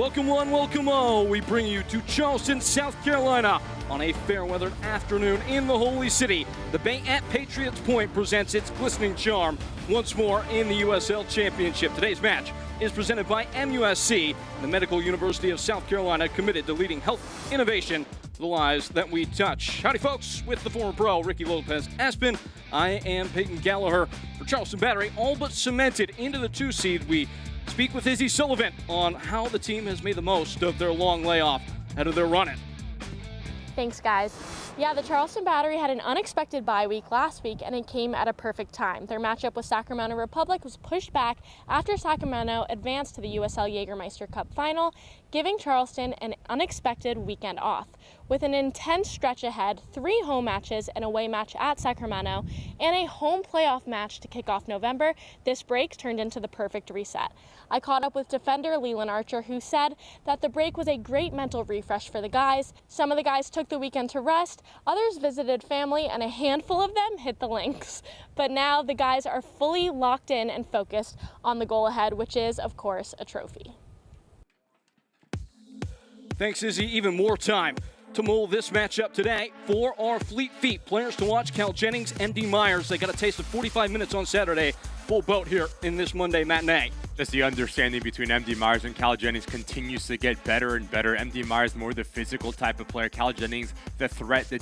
Welcome one, welcome all. We bring you to Charleston, South Carolina on a fair-weathered afternoon in the Holy City. The Bay at Patriots Point presents its glistening charm once more in the USL Championship. Today's match is presented by MUSC, the Medical University of South Carolina, committed to leading health innovation to the lives that we touch. Howdy folks, with the former pro Ricky Lopez-Aspin, I am Peyton Gallagher for Charleston Battery, all but cemented into the 2 seed. We speak with Izzy Sullivan on how the team has made the most of their long layoff ahead of their run-in. Thanks, guys. Yeah, the Charleston Battery had an unexpected bye week last week, and it came at a perfect time. Their matchup with Sacramento Republic was pushed back after Sacramento advanced to the USL Jägermeister Cup final, giving Charleston an unexpected weekend off. With an intense stretch ahead, 3 home matches, an away match at Sacramento, and a home playoff match to kick off November, this break turned into the perfect reset. I caught up with defender Leland Archer, who said that the break was a great mental refresh for the guys. Some of the guys took the weekend to rest, others visited family, and a handful of them hit the links. But now the guys are fully locked in and focused on the goal ahead, which is, of course, a trophy. Thanks, Izzy. Even more time to mull this matchup today for our Fleet Feet players to watch. Cal Jennings, MD Myers. They got a taste of 45 minutes on Saturday. Full boat here in this Monday matinee. Just the understanding between MD Myers and Cal Jennings continues to get better and better. MD Myers more the physical type of player. Cal Jennings the threat, the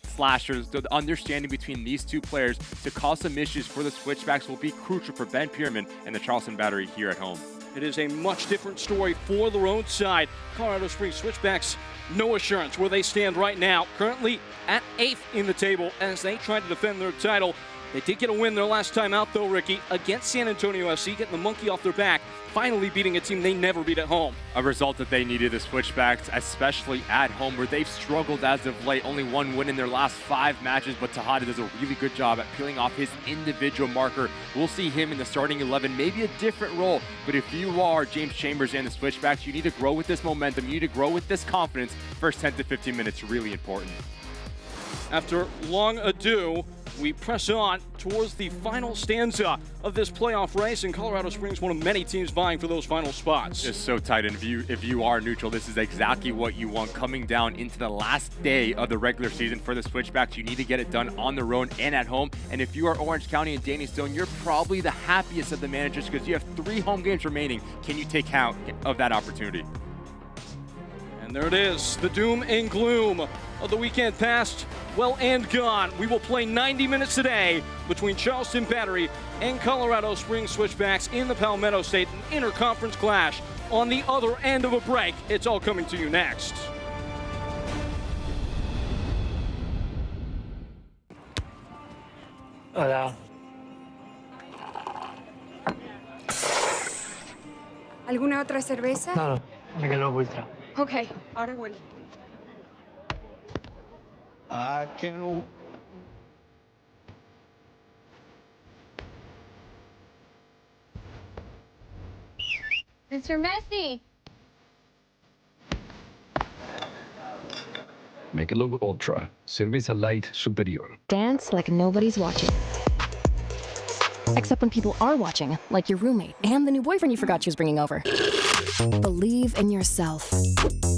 slashers. The understanding between these 2 players to cause some issues for the Switchbacks will be crucial for Ben Pierman and the Charleston Battery here at home. It is a much different story for the road side. Colorado Springs Switchbacks, no assurance where they stand right now. Currently at 8th in the table as they try to defend their title. They did get a win their last time out, though, Ricky, against San Antonio FC, getting the monkey off their back, finally beating a team they never beat at home. A result that they needed, the Switchbacks, especially at home, where they've struggled as of late. Only 1 win in their last 5 matches, but Tejada does a really good job at peeling off his individual marker. We'll see him in the starting 11, maybe a different role, but if you are James Chambers and the Switchbacks, you need to grow with this momentum. You need to grow with this confidence. First 10 to 15 minutes, really important. After long ado, we press on towards the final stanza of this playoff race, and Colorado Springs, one of many teams vying for those final spots. Just so tight, and if you are neutral, this is exactly what you want coming down into the last day of the regular season for the Switchbacks. You need to get it done on the road and at home, and if you are Orange County and Danny Stone, you're probably the happiest of the managers because you have 3 home games remaining. Can you take count of that opportunity? And there it is, the doom and gloom of the weekend past, well and gone. We will play 90 minutes today between Charleston Battery and Colorado Springs Switchbacks in the Palmetto State, an interconference clash on the other end of a break. It's all coming to you next. Hola. ¿Alguna otra cerveza? No, me quedo ultra. Ok, ahora vuelvo. I can. Mr. Messi. Make it look ultra. Cerveza light superior. Dance like nobody's watching. Except when people are watching, like your roommate and the new boyfriend you forgot she was bringing over. Believe in yourself.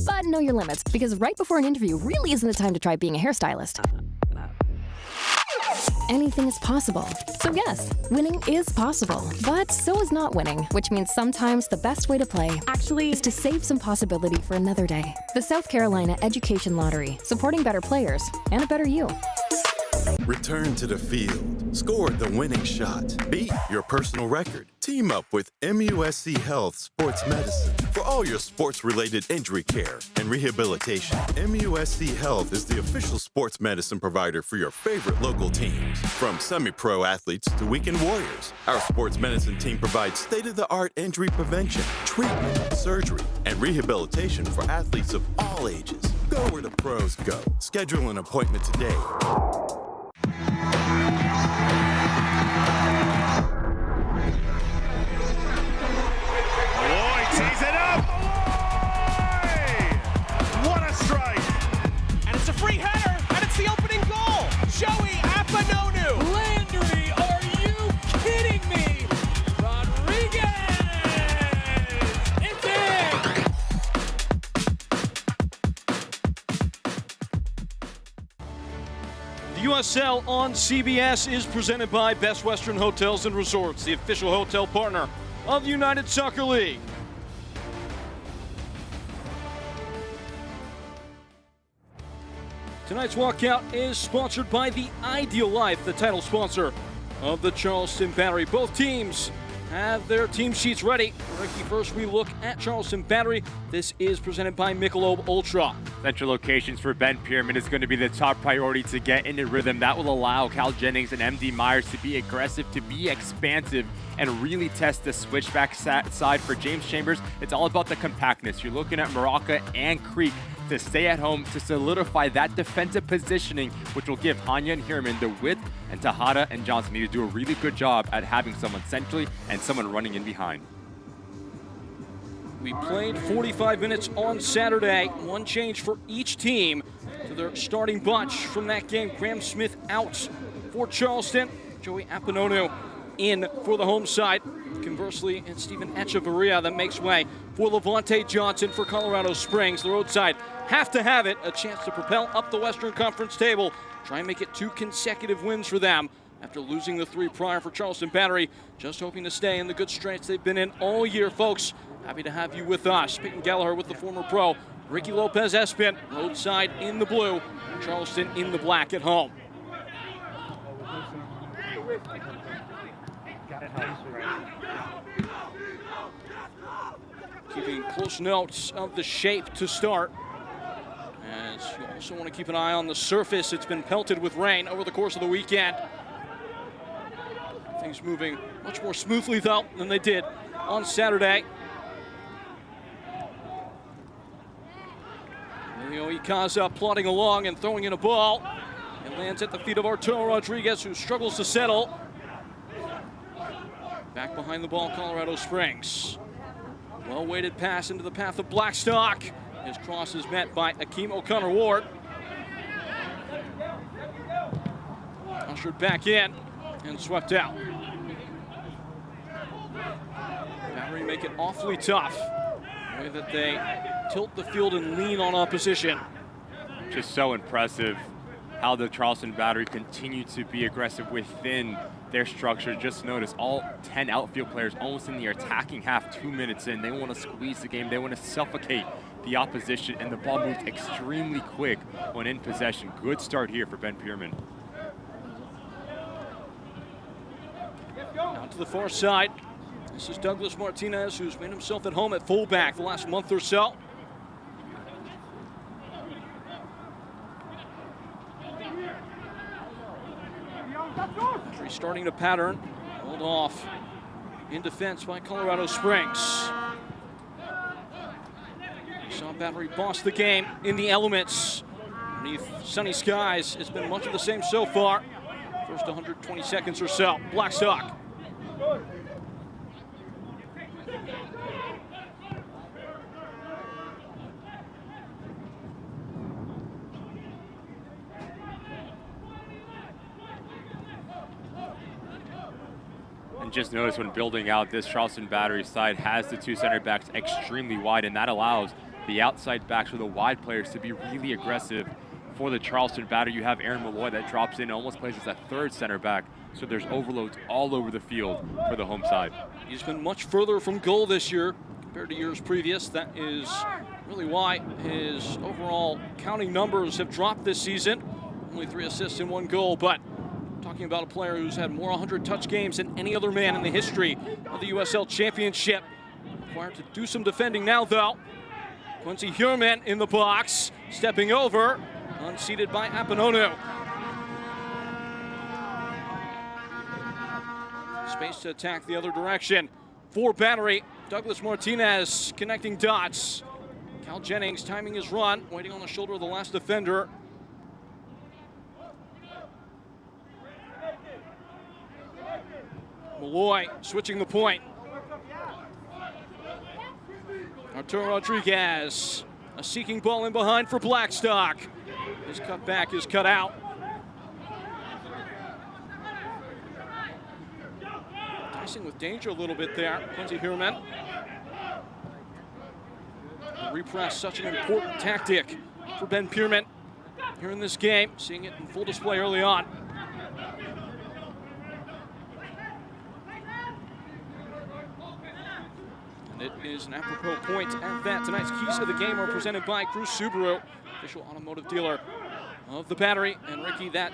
But know your limits, because right before an interview really isn't the time to try being a hairstylist. Anything is possible. So yes, winning is possible. But so is not winning, which means sometimes the best way to play actually is to save some possibility for another day. The South Carolina Education Lottery, supporting better players and a better you. Return to the field. Score the winning shot. Beat your personal record. Team up with MUSC Health Sports Medicine for all your sports-related injury care and rehabilitation. MUSC Health is the official sports medicine provider for your favorite local teams. From semi-pro athletes to weekend warriors, our sports medicine team provides state-of-the-art injury prevention, treatment, surgery, and rehabilitation for athletes of all ages. Go where the pros go. Schedule an appointment today. Tees it up! What a strike! And it's a free header, and it's the opening goal! Joey Apanonu! Landry, are you kidding me? Rodriguez! It's in! USL on CBS is presented by Best Western Hotels and Resorts, the official hotel partner of the United Soccer League. Tonight's walkout is sponsored by The Ideal Life, the title sponsor of the Charleston Battery. Both teams have their team sheets ready. Ricky, first we look at Charleston Battery. This is presented by Michelob Ultra. Central locations for Ben Pierman is going to be the top priority to get into rhythm. That will allow Cal Jennings and MD Myers to be aggressive, to be expansive, and really test the switchback side for James Chambers. It's all about the compactness. You're looking at Maraca and Creek to stay at home to solidify that defensive positioning, which will give Hanya and Hierman the width, and Tejada and Johnson need to do a really good job at having someone centrally and someone running in behind. We played 45 minutes on Saturday. One change for each team to their starting bunch from that game. Graham Smith out for Charleston. Joey Appanonu in for the home side. Conversely, it's Stephen Echeverria that makes way for Levante Johnson for Colorado Springs. The roadside have to have it, a chance to propel up the Western Conference table. Try and make it 2 consecutive wins for them after losing the 3 prior for Charleston Battery. Just hoping to stay in the good strengths they've been in all year, folks. Happy to have you with us. Peyton Gallagher with the former pro. Ricky Lopez Espin, roadside in the blue. Charleston in the black at home. Keeping close notes of the shape to start. As you also want to keep an eye on the surface. It's been pelted with rain over the course of the weekend. Things moving much more smoothly, though, than they did on Saturday. Leo Ikaza plodding along and throwing in a ball. It lands at the feet of Arturo Rodriguez, who struggles to settle. Back behind the ball, Colorado Springs. Well-weighted pass into the path of Blackstock. His cross is met by Akeem O'Connor-Ward. Ushered back in and swept out. Battery make it awfully tough. The way that they tilt the field and lean on opposition. Just so impressive how the Charleston Battery continue to be aggressive within their structure. Just notice all 10 outfield players almost in the attacking half 2 minutes in. They want to squeeze the game. They want to suffocate the opposition, and the ball moved extremely quick when in possession. Good start here for Ben Pierman. Out to the far side. This is Douglas Martinez, who's made himself at home at fullback the last month or so. Starting to pattern, hold off in defense by Colorado Springs. Saw Battery boss the game in the elements. Beneath sunny skies, it's been much of the same so far. First 120 seconds or so. Blackstock. And just notice when building out, this Charleston Battery side has the 2 center backs extremely wide, and that allows the outside backs or the wide players to be really aggressive. For the Charleston Battery, you have Aaron Malloy that drops in, almost plays as a 3rd center back. So there's overloads all over the field for the home side. He's been much further from goal this year compared to years previous. That is really why his overall counting numbers have dropped this season. Only 3 assists and 1 goal, but talking about a player who's had more 100-touch games than any other man in the history of the USL Championship. Required to do some defending now, though. Quincy Hierman in the box, stepping over, unseated by Appanonu. Space to attack the other direction. For Battery, Douglas Martinez connecting dots. Cal Jennings timing his run, waiting on the shoulder of the last defender. Malloy switching the point. Arturo Rodriguez, a seeking ball in behind for Blackstock. His cutback is cut out. Dicing with danger a little bit there, Quincy Hierman. Repress, such an important tactic for Ben Pierman. here in this game, seeing it in full display early on. And it is an apropos point at that. Tonight's keys to the game are presented by Cruz Subaru, official automotive dealer of the Battery. And Ricky, that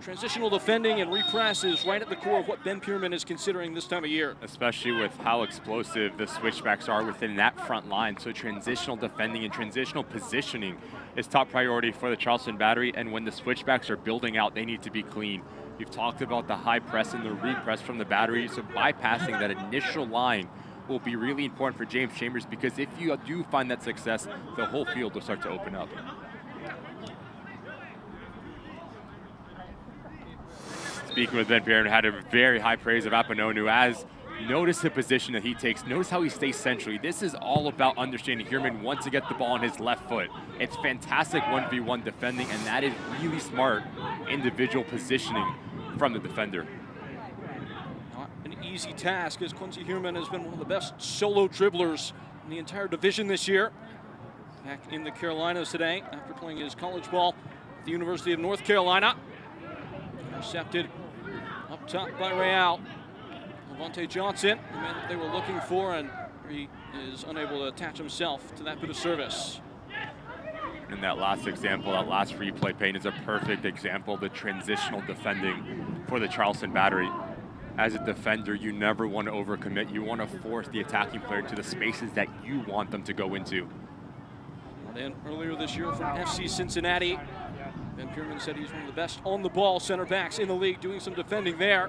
transitional defending and repress is right at the core of what Ben Pierman is considering this time of year. Especially with how explosive the switchbacks are within that front line. So transitional defending and transitional positioning is top priority for the Charleston Battery. And when the switchbacks are building out, they need to be clean. You've talked about the high press and the repress from the Battery. So bypassing that initial line will be really important for James Chambers, because if you do find that success, the whole field will start to open up. Speaking with Ben Pierman, had a very high praise of Apanonu. As notice the position that he takes. Notice how he stays centrally. This is all about understanding Hierman wants to get the ball on his left foot. It's fantastic 1v1 defending, and that is really smart individual positioning from the defender. Not an easy task, as Quincy Hierman has been one of the best solo dribblers in the entire division this year. Back in the Carolinas today after playing his college ball at the University of North Carolina. Intercepted up top by Real. Levante Johnson, the man that they were looking for, and he is unable to attach himself to that bit of service. And that last example, that last replay paint is a perfect example of the transitional defending for the Charleston Battery. As a defender, you never want to overcommit. You want to force the attacking player into the spaces that you want them to go into. And earlier this year from FC Cincinnati, Ben Pierman said he's one of the best on the ball center backs in the league, doing some defending there.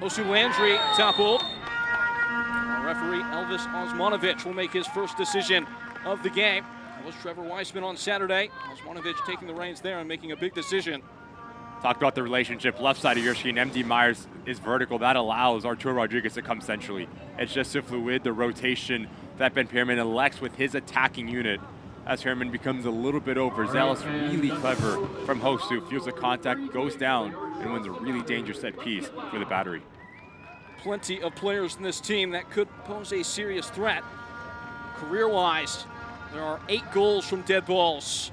Osu Landry toppled. Referee Elvis Osmanovic will make his first decision of the game. It was Trevor Weissman on Saturday. Osmanovic taking the reins there and making a big decision. Talked about the relationship left side of your screen. MD Myers is vertical. That allows Arturo Rodriguez to come centrally. It's just so fluid, the rotation that Ben Pierman elects with his attacking unit. As Hierman becomes a little bit overzealous, really clever from Hosu, feels the contact, goes down, and wins a really dangerous set piece for the Battery. Plenty of players in this team that could pose a serious threat. Career-wise, there are 8 goals from dead balls.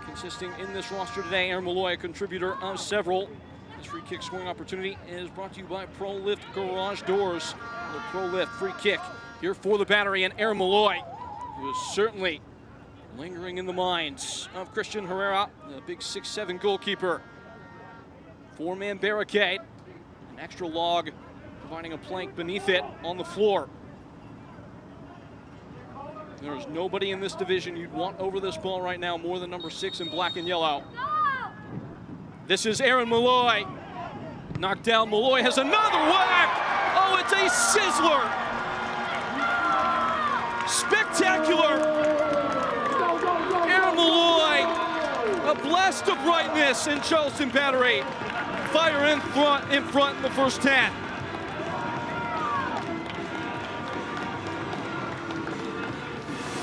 Consisting in this roster today, Aaron Malloy, a contributor of several. This free kick scoring opportunity is brought to you by Pro Lift Garage Doors. The Pro Lift free kick here for the Battery, and Aaron Malloy, who is certainly lingering in the minds of Christian Herrera, the big 6'7" goalkeeper. 4-man barricade, an extra log providing a plank beneath it on the floor. There's nobody in this division you'd want over this ball right now more than number 6 in black and yellow. This is Aaron Malloy. Knocked down. Malloy has another whack. Oh, it's a sizzler. Spectacular. Aaron Malloy, a blast of brightness in Charleston Battery. Fire in front in the first 10.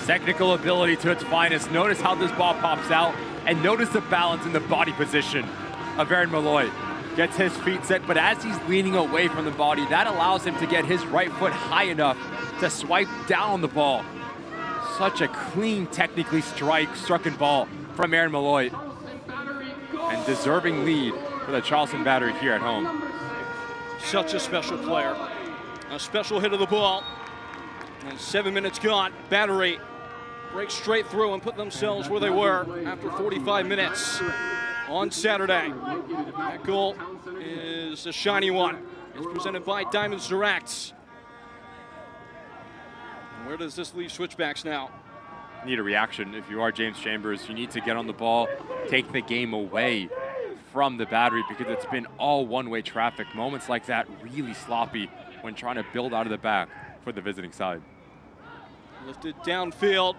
Technical ability to its finest. Notice how this ball pops out, and notice the balance in the body position of Aaron Malloy. Gets his feet set, but as he's leaning away from the body, that allows him to get his right foot high enough to swipe down on the ball. Such a clean, technically struck ball from Aaron Malloy. And deserving lead for the Charleston Battery here at home. Such a special player. A special hit of the ball. And 7 minutes gone. Battery break straight through and put themselves where they were after 45 minutes on Saturday. That goal is a shiny one. It's presented by Diamonds Direct. And where does this leave Switchbacks now? Need a reaction. If you are James Chambers, you need to get on the ball, take the game away from the Battery, because it's been all one-way traffic. Moments like that really sloppy when trying to build out of the back for the visiting side. Lifted downfield.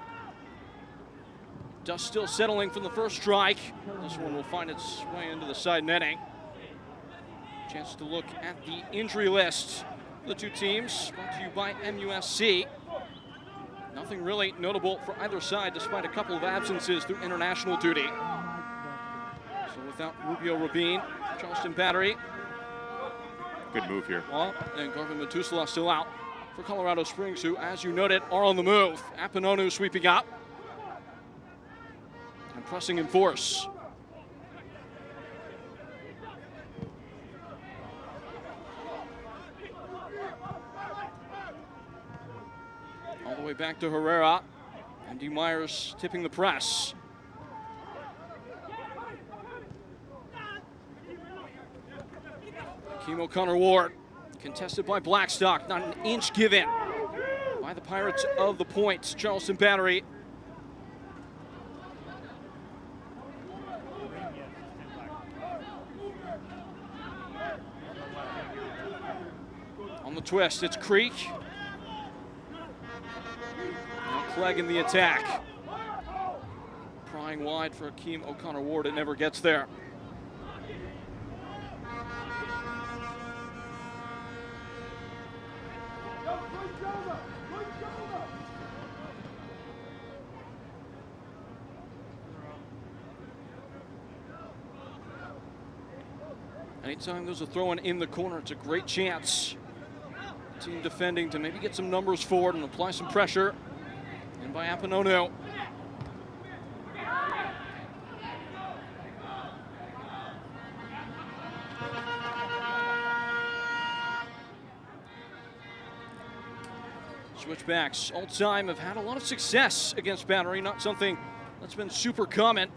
Dust still settling from the first strike. This one will find its way into the side netting. Chance to look at the injury list. The two teams brought to you by MUSC. Nothing really notable for either side, despite a couple of absences through international duty. So without Rubio Rabin, Charleston Battery. Good move here. Well, and Garvin Metusala still out for Colorado Springs, who, as you noted, are on the move. Apanonu sweeping up and pressing in force. back to Herrera. MD Myers tipping the press. Keem O'Connor-Ward, contested by Blackstock, not an inch given by the Pirates of the Point, Charleston Battery. On the twist, it's Creek. Now Clegg in the attack. Prying wide for Keem O'Connor-Ward, it never gets there. Anytime there's a throw-in in the corner, it's a great chance. Team defending to maybe get some numbers forward and apply some pressure. And by Aponono. Switchbacks all time have had a lot of success against Battery, not something that's been super common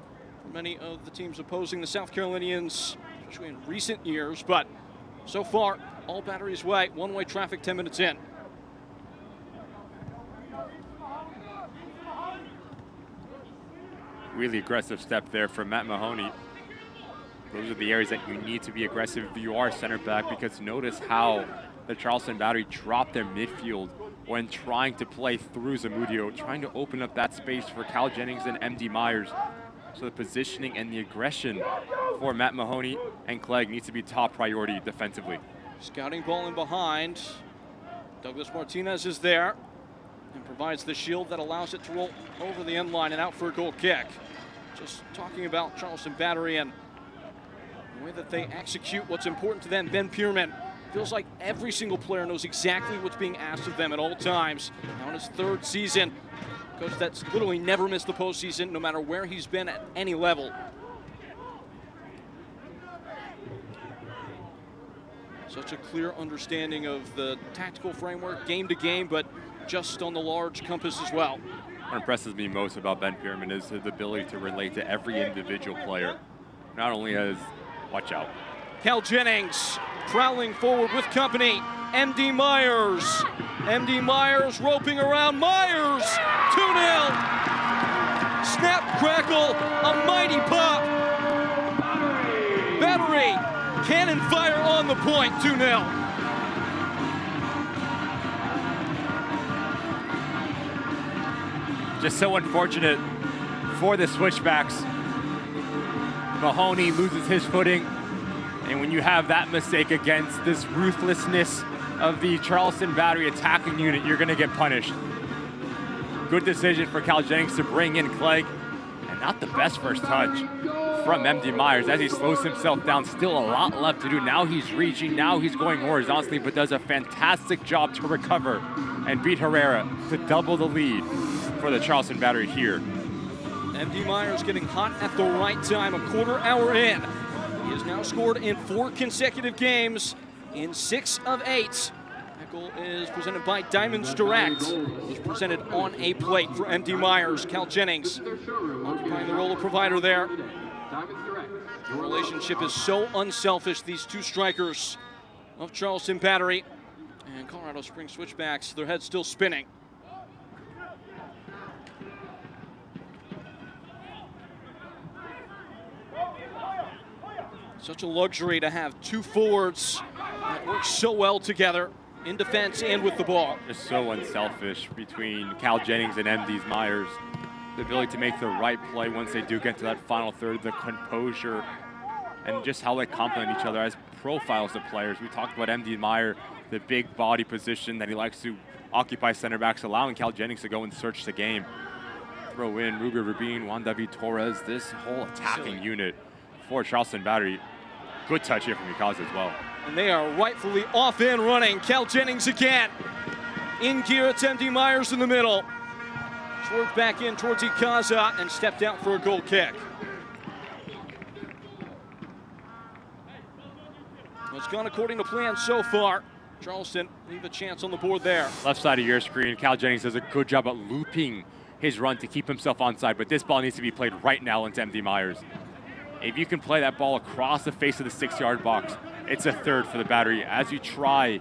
for many of the teams opposing the South Carolinians, especially in recent years, but so far, all Battery's way, one-way traffic 10 minutes in. Really aggressive step there from Matt Mahoney. Those are the areas that you need to be aggressive if you are center back, because notice how the Charleston Battery dropped their midfield when trying to play through Zamudio, trying to open up that space for Cal Jennings and MD Myers. So the positioning and the aggression for Matt Mahoney and Clegg needs to be top priority defensively. Scouting ball in behind. Douglas Martinez is there and provides the shield that allows it to roll over the end line and out for a goal kick. Just talking about Charleston Battery and the way that they execute what's important to them. Ben Pierman feels like every single player knows exactly what's being asked of them at all times. Now in his third season, coach that's literally never missed the postseason, no matter where he's been at any level. Such a clear understanding of the tactical framework, game to game, but just on the large compass as well. What impresses me most about Ben Pierman is his ability to relate to every individual player. Not only as, watch out. Cal Jennings prowling forward with company. MD Myers. MD Myers roping around Myers. 2-0. Snap, crackle, a mighty pop. Battery, cannon fire on the point, 2-0. Just so unfortunate for the Switchbacks. Mahoney loses his footing, and when you have that mistake against this ruthlessness of the Charleston Battery attacking unit, you're gonna get punished. Good decision for Cal Jennings to bring in Clegg, and not the best first touch from MD Myers as he slows himself down. Still a lot left to do. Now he's reaching, now he's going horizontally, but does a fantastic job to recover and beat Herrera to double the lead for the Charleston Battery here. MD Myers getting hot at the right time, a quarter hour in. He has now scored in 4 consecutive games in 6 of 8. That goal is presented by Diamonds Direct. It's presented on a plate for MD Myers. Cal Jennings occupying the role of provider there. The relationship is so unselfish, these two strikers of Charleston Battery. And Colorado Springs Switchbacks, their heads still spinning. Such a luxury to have two forwards that work so well together in defense and with the ball. Just so unselfish between Cal Jennings and MD Myers. The ability to make the right play once they do get to that final third, the composure, and just how they complement each other as profiles of players. We talked about MD Meyer, the big body position that he likes to occupy center backs, allowing Cal Jennings to go and search the game. Throw in Ruger Rubin, Juan David Torres, this whole attacking unit for Charleston Battery. Good touch here from Ikaza as well. And they are rightfully off and running. Cal Jennings again. In gear, it's MD Myers in the middle. Swerved back in towards Ikaza and stepped out for a goal kick. It's gone according to plan so far. Charleston leave a chance on the board there. Left side of your screen, Cal Jennings does a good job at looping his run to keep himself onside, but this ball needs to be played right now into MD Myers. If you can play that ball across the face of the 6-yard box, it's a third for the Battery as you try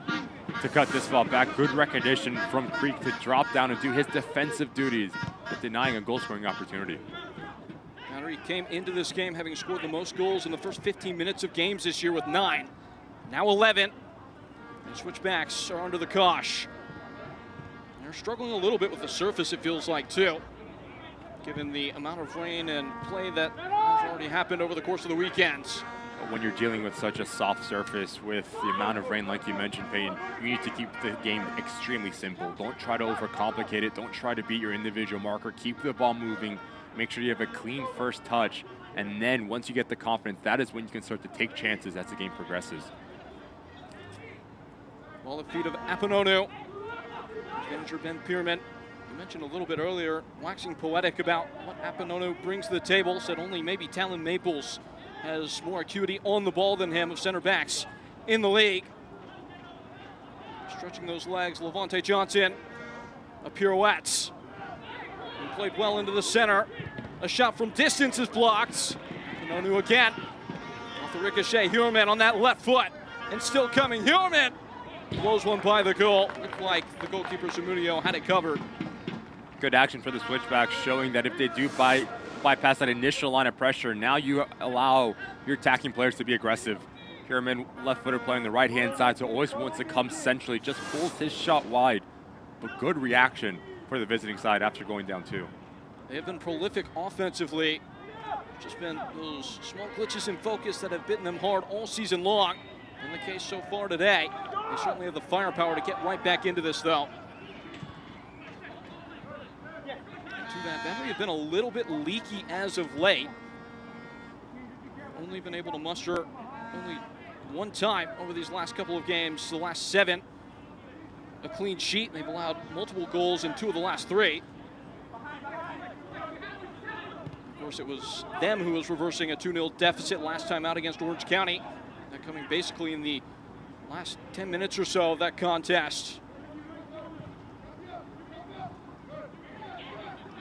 to cut this ball back. Good recognition from Creek to drop down and do his defensive duties, but denying a goal-scoring opportunity. Battery came into this game having scored the most goals in the first 15 minutes of games this year with 9. Now 11. And Switchbacks are under the cosh. They're struggling a little bit with the surface, it feels like, too, given the amount of rain and play that has already happened over the course of the weekends. When you're dealing with such a soft surface with the amount of rain like you mentioned, Payne, you need to keep the game extremely simple. Don't try to overcomplicate it. Don't try to beat your individual marker. Keep the ball moving. Make sure you have a clean first touch. And then once you get the confidence, that is when you can start to take chances as the game progresses. Ball at the feet of Apanonu. Manager Ben Pierman, you mentioned a little bit earlier, waxing poetic about what Apanonu brings to the table. Said only maybe Talon Maples has more acuity on the ball than him of center backs in the league. Stretching those legs, Levante Johnson, a pirouette. And played well into the center. A shot from distance is blocked. Apanonu again. Off the ricochet, Huerman on that left foot. And still coming, Huerman! Blows one by the goal. Looked like the goalkeeper Zamudio had it covered. Good action for the Switchbacks, showing that if they do bypass that initial line of pressure, now you allow your attacking players to be aggressive. Huerman, left footer playing the right-hand side, so always wants to come centrally, just pulls his shot wide. But good reaction for the visiting side after going down 2. They have been prolific offensively. Just been those small glitches in focus that have bitten them hard all season long. In the case so far today, they certainly have the firepower to get right back into this, though. And to that, Battery have been a little bit leaky as of late. Only been able to muster only one time over these last couple of games, the last 7. A clean sheet. They've allowed multiple goals in 2 of the last 3. Of course, it was them who was reversing a 2-0 deficit last time out against Orange County. That coming basically in the last 10 minutes or so of that contest.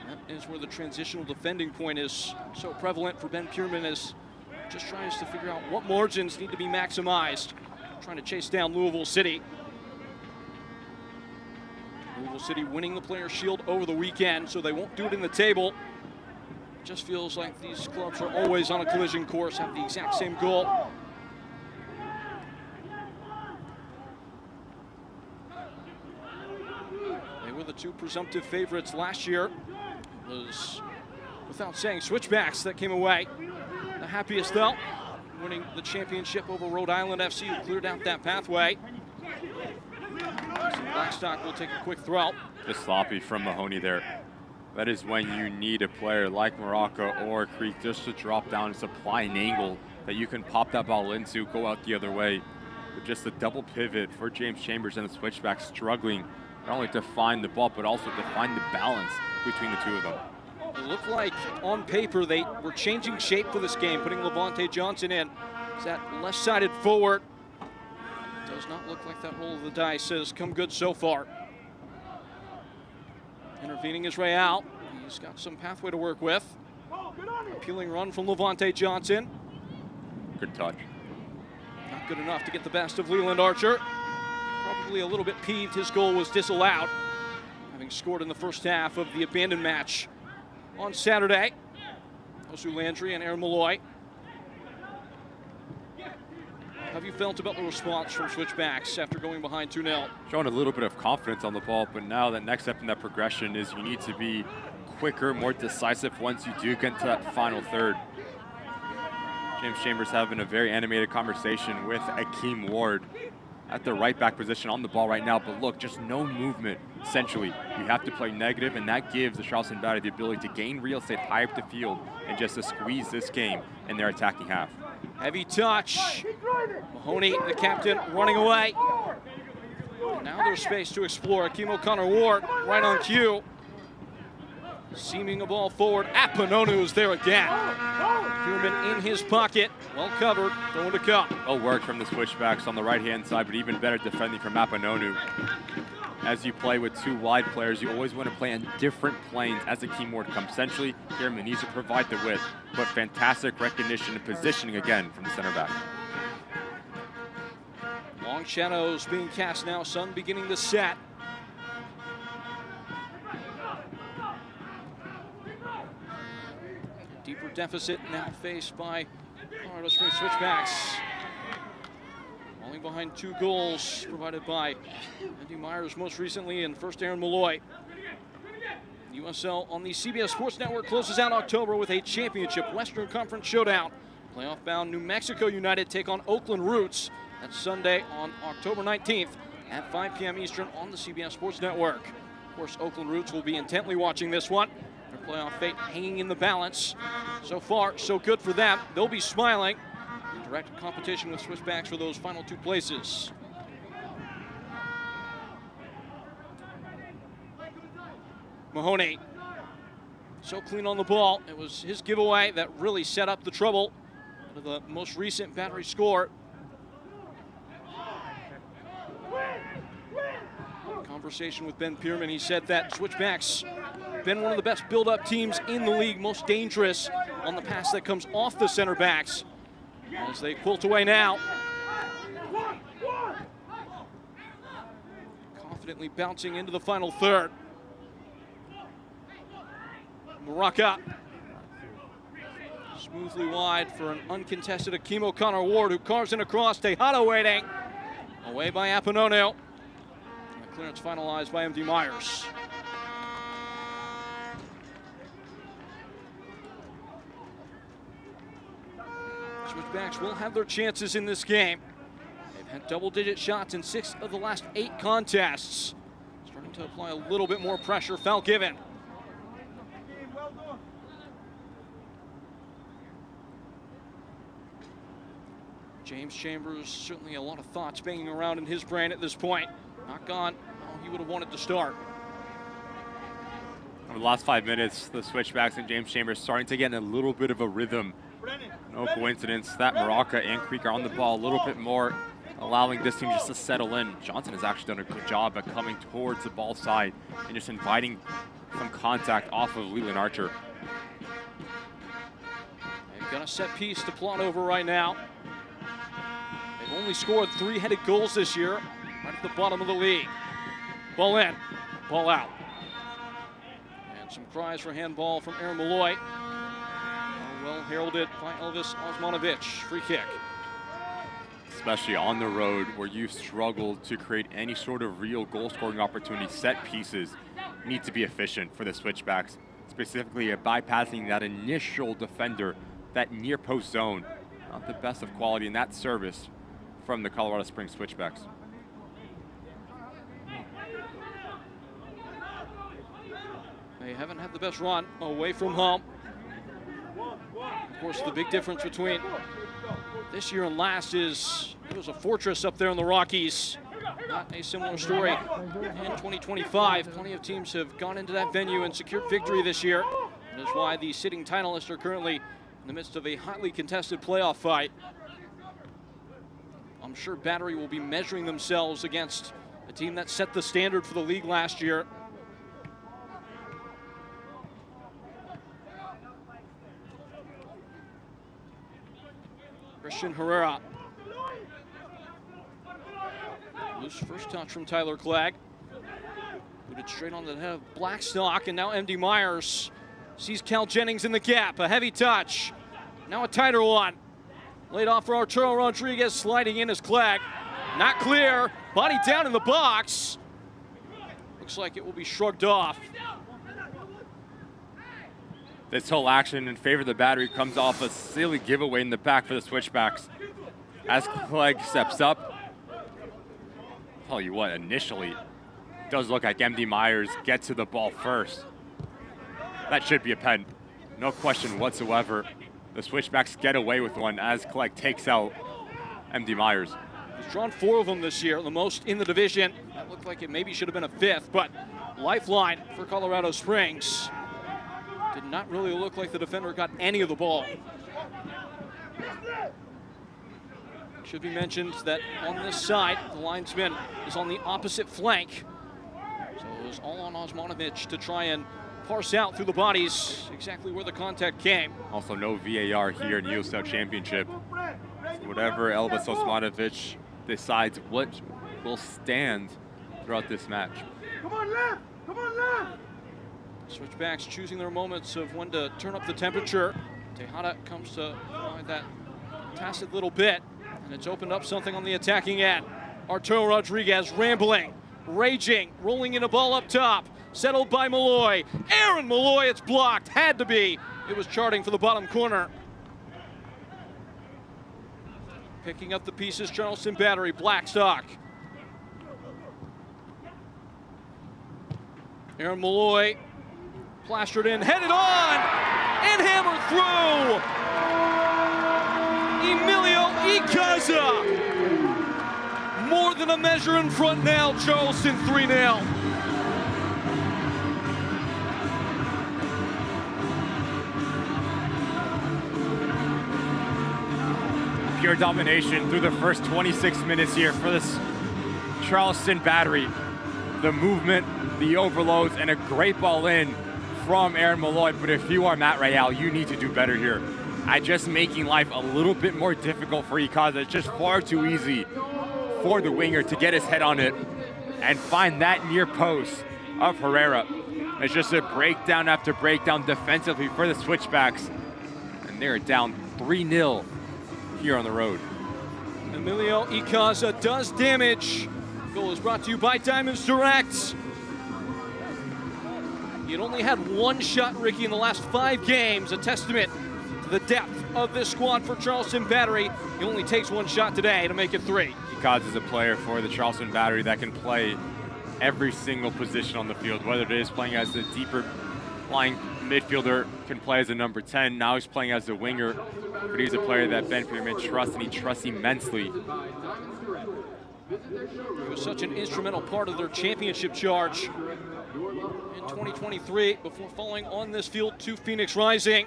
That is where the transitional defending point is so prevalent for Ben Pierman, as just tries to figure out what margins need to be maximized, trying to chase down Louisville City. Louisville City winning the Players' Shield over the weekend, so they won't do it in the table. Just feels like these clubs are always on a collision course, have the exact same goal. They were the 2 presumptive favorites last year. It was, without saying, Switchbacks that came away the happiest, though, winning the championship over Rhode Island FC, who cleared out that pathway. Blackstock will take a quick throw. Just sloppy from Mahoney there. That is when you need a player like Morocco or Creek just to drop down and supply an angle that you can pop that ball into, go out the other way. But just a double pivot for James Chambers and the Switchback, struggling not only to find the ball, but also to find the balance between the 2 of them. It looked like on paper they were changing shape for this game, putting Levante Johnson in. It's that left-sided forward. Does not look like that roll of the dice has come good so far. Intervening is Real. He's got some pathway to work with. Appealing run from Levante Johnson. Good touch. Not good enough to get the best of Leland Archer. Probably a little bit peeved his goal was disallowed, having scored in the first half of the abandoned match on Saturday. Osu Landry and Aaron Malloy. How have you felt about the response from Switchbacks after going behind 2-0? Showing a little bit of confidence on the ball, but now the next step in that progression is you need to be quicker, more decisive once you do get to that final third. James Chambers having a very animated conversation with Akeem Ward at the right back position on the ball right now, but look, just no movement centrally. You have to play negative, and that gives the Charleston Battery the ability to gain real estate high up the field and just to squeeze this game in their attacking half. Heavy touch. Mahoney, the captain, running away. And now there's space to explore. Akeem O'Connor Ward right on cue. Seaming a ball forward. Apanonu is there again. Pierman in his pocket, well covered, throwing to Cup. Well work from the Switchbacks on the right-hand side, but even better defending from Apanonu. As you play with two wide players, you always want to play on different planes as the keyword comes. Essentially, Pierman needs to provide the width, but fantastic recognition and positioning again from the center back. Long shadows being cast now, sun beginning to set. Deeper deficit now faced by Colorado Springs Switchbacks. Falling behind 2 goals provided by Andy Myers most recently and first Aaron Malloy. USL on the CBS Sports Network closes out October with a championship Western Conference showdown. Playoff-bound New Mexico United take on Oakland Roots. That's Sunday on October 19th at 5 p.m. Eastern on the CBS Sports Network. Of course, Oakland Roots will be intently watching this one. Their playoff fate hanging in the balance. So far, so good for them. They'll be smiling. In direct competition with Switchbacks for those final 2 places. Mahoney, so clean on the ball. It was his giveaway that really set up the trouble. The most recent Battery score. Conversation with Ben Pierman, he said that Switchbacks been one of the best build-up teams in the league, most dangerous on the pass that comes off the center backs. As they quilt away now. Confidently bouncing into the final third. Maraca. Smoothly wide for an uncontested Akeem O'Connor Ward, who carves in across. Tejada waiting. Away by Apanonu. And the clearance finalized by MD Myers. Switchbacks will have their chances in this game. They've had double-digit shots in 6 of the last 8 contests. Starting to apply a little bit more pressure. Foul given. James Chambers, certainly a lot of thoughts banging around in his brain at this point. Not gone how he would have wanted to start. Over the last 5 minutes, the Switchbacks and James Chambers starting to get in a little bit of a rhythm. No coincidence that Maraca and Creek are on the ball a little bit more, allowing this team just to settle in. Johnson has actually done a good job at coming towards the ball side and just inviting some contact off of Leland Archer. They've got a set piece to plot over right now. They've only scored 3-headed goals this year, right at the bottom of the league. Ball in, ball out. And some cries for handball from Aaron Malloy. Well heralded by Elvis Osmanovic. Free kick. Especially on the road where you've struggled to create any sort of real goal-scoring opportunity, set pieces need to be efficient for the Switchbacks, specifically bypassing that initial defender, that near post zone. Not the best of quality in that service from the Colorado Springs Switchbacks. They haven't had the best run away from home. Of course, the big difference between this year and last is it was a fortress up there in the Rockies. Not a similar story in 2025. Plenty of teams have gone into that venue and secured victory this year. That is why the sitting titleists are currently in the midst of a hotly contested playoff fight. I'm sure Battery will be measuring themselves against a team that set the standard for the league last year. Christian Herrera. Loose first touch from Tyler Clegg. Put it straight on the head of Blackstock, and now MD Myers sees Cal Jennings in the gap. A heavy touch. Now a tighter one. Laid off for Arturo Rodriguez, sliding in as Clegg. Not clear. Body down in the box. Looks like it will be shrugged off. This whole action in favor of the Battery comes off a silly giveaway in the back for the Switchbacks. As Clegg steps up, tell you what, initially, it does look like MD Myers gets to the ball first. That should be a pen, no question whatsoever. The Switchbacks get away with one as Clegg takes out MD Myers. He's drawn 4 of them this year, the most in the division. That looked like it maybe should have been a 5th, but lifeline for Colorado Springs. Did not really look like the defender got any of the ball. Should be mentioned that on this side, the linesman is on the opposite flank. So it was all on Osmanovic to try and parse out through the bodies exactly where the contact came. Also no VAR here in the USL Championship. So whatever Elvis Osmanovic decides what will stand throughout this match. Come on, left! Come on, left! Switchbacks choosing their moments of when to turn up the temperature. Tejada comes to find that tacit little bit, and it's opened up something on the attacking end. Arturo Rodriguez rambling, raging, rolling in a ball up top. Settled by Malloy. Aaron Malloy, it's blocked. Had to be. It was charting for the bottom corner. Picking up the pieces, Charleston Battery, Blackstock. Aaron Malloy, plastered in, headed on, and hammered through. Emilio Icaza. More than a measure in front now, Charleston 3-0. Pure domination through the first 26 minutes here for this Charleston Battery. The movement, the overloads, and a great ball in from Aaron Malloy. But if you are Matt Real, you need to do better here. Just making life a little bit more difficult for Icaza. It's just far too easy for the winger to get his head on it and find that near post of Herrera. It's just a breakdown after breakdown defensively for the Switchbacks. And they're down 3-0 here on the road. Emilio Icaza does damage. Goal is brought to you by Diamonds Direct. He'd only had one shot, Ricky, in the last 5 games, a testament to the depth of this squad for Charleston Battery. He only takes 1 shot today to make it 3. Icaza is a player for the Charleston Battery that can play every single position on the field, whether it is playing as the deeper lying midfielder, can play as a number 10. Now he's playing as a winger, but he's a player that Ben Pierman trusts, and he trusts immensely. He was such an instrumental part of their championship charge in 2023 before falling on this field to Phoenix Rising.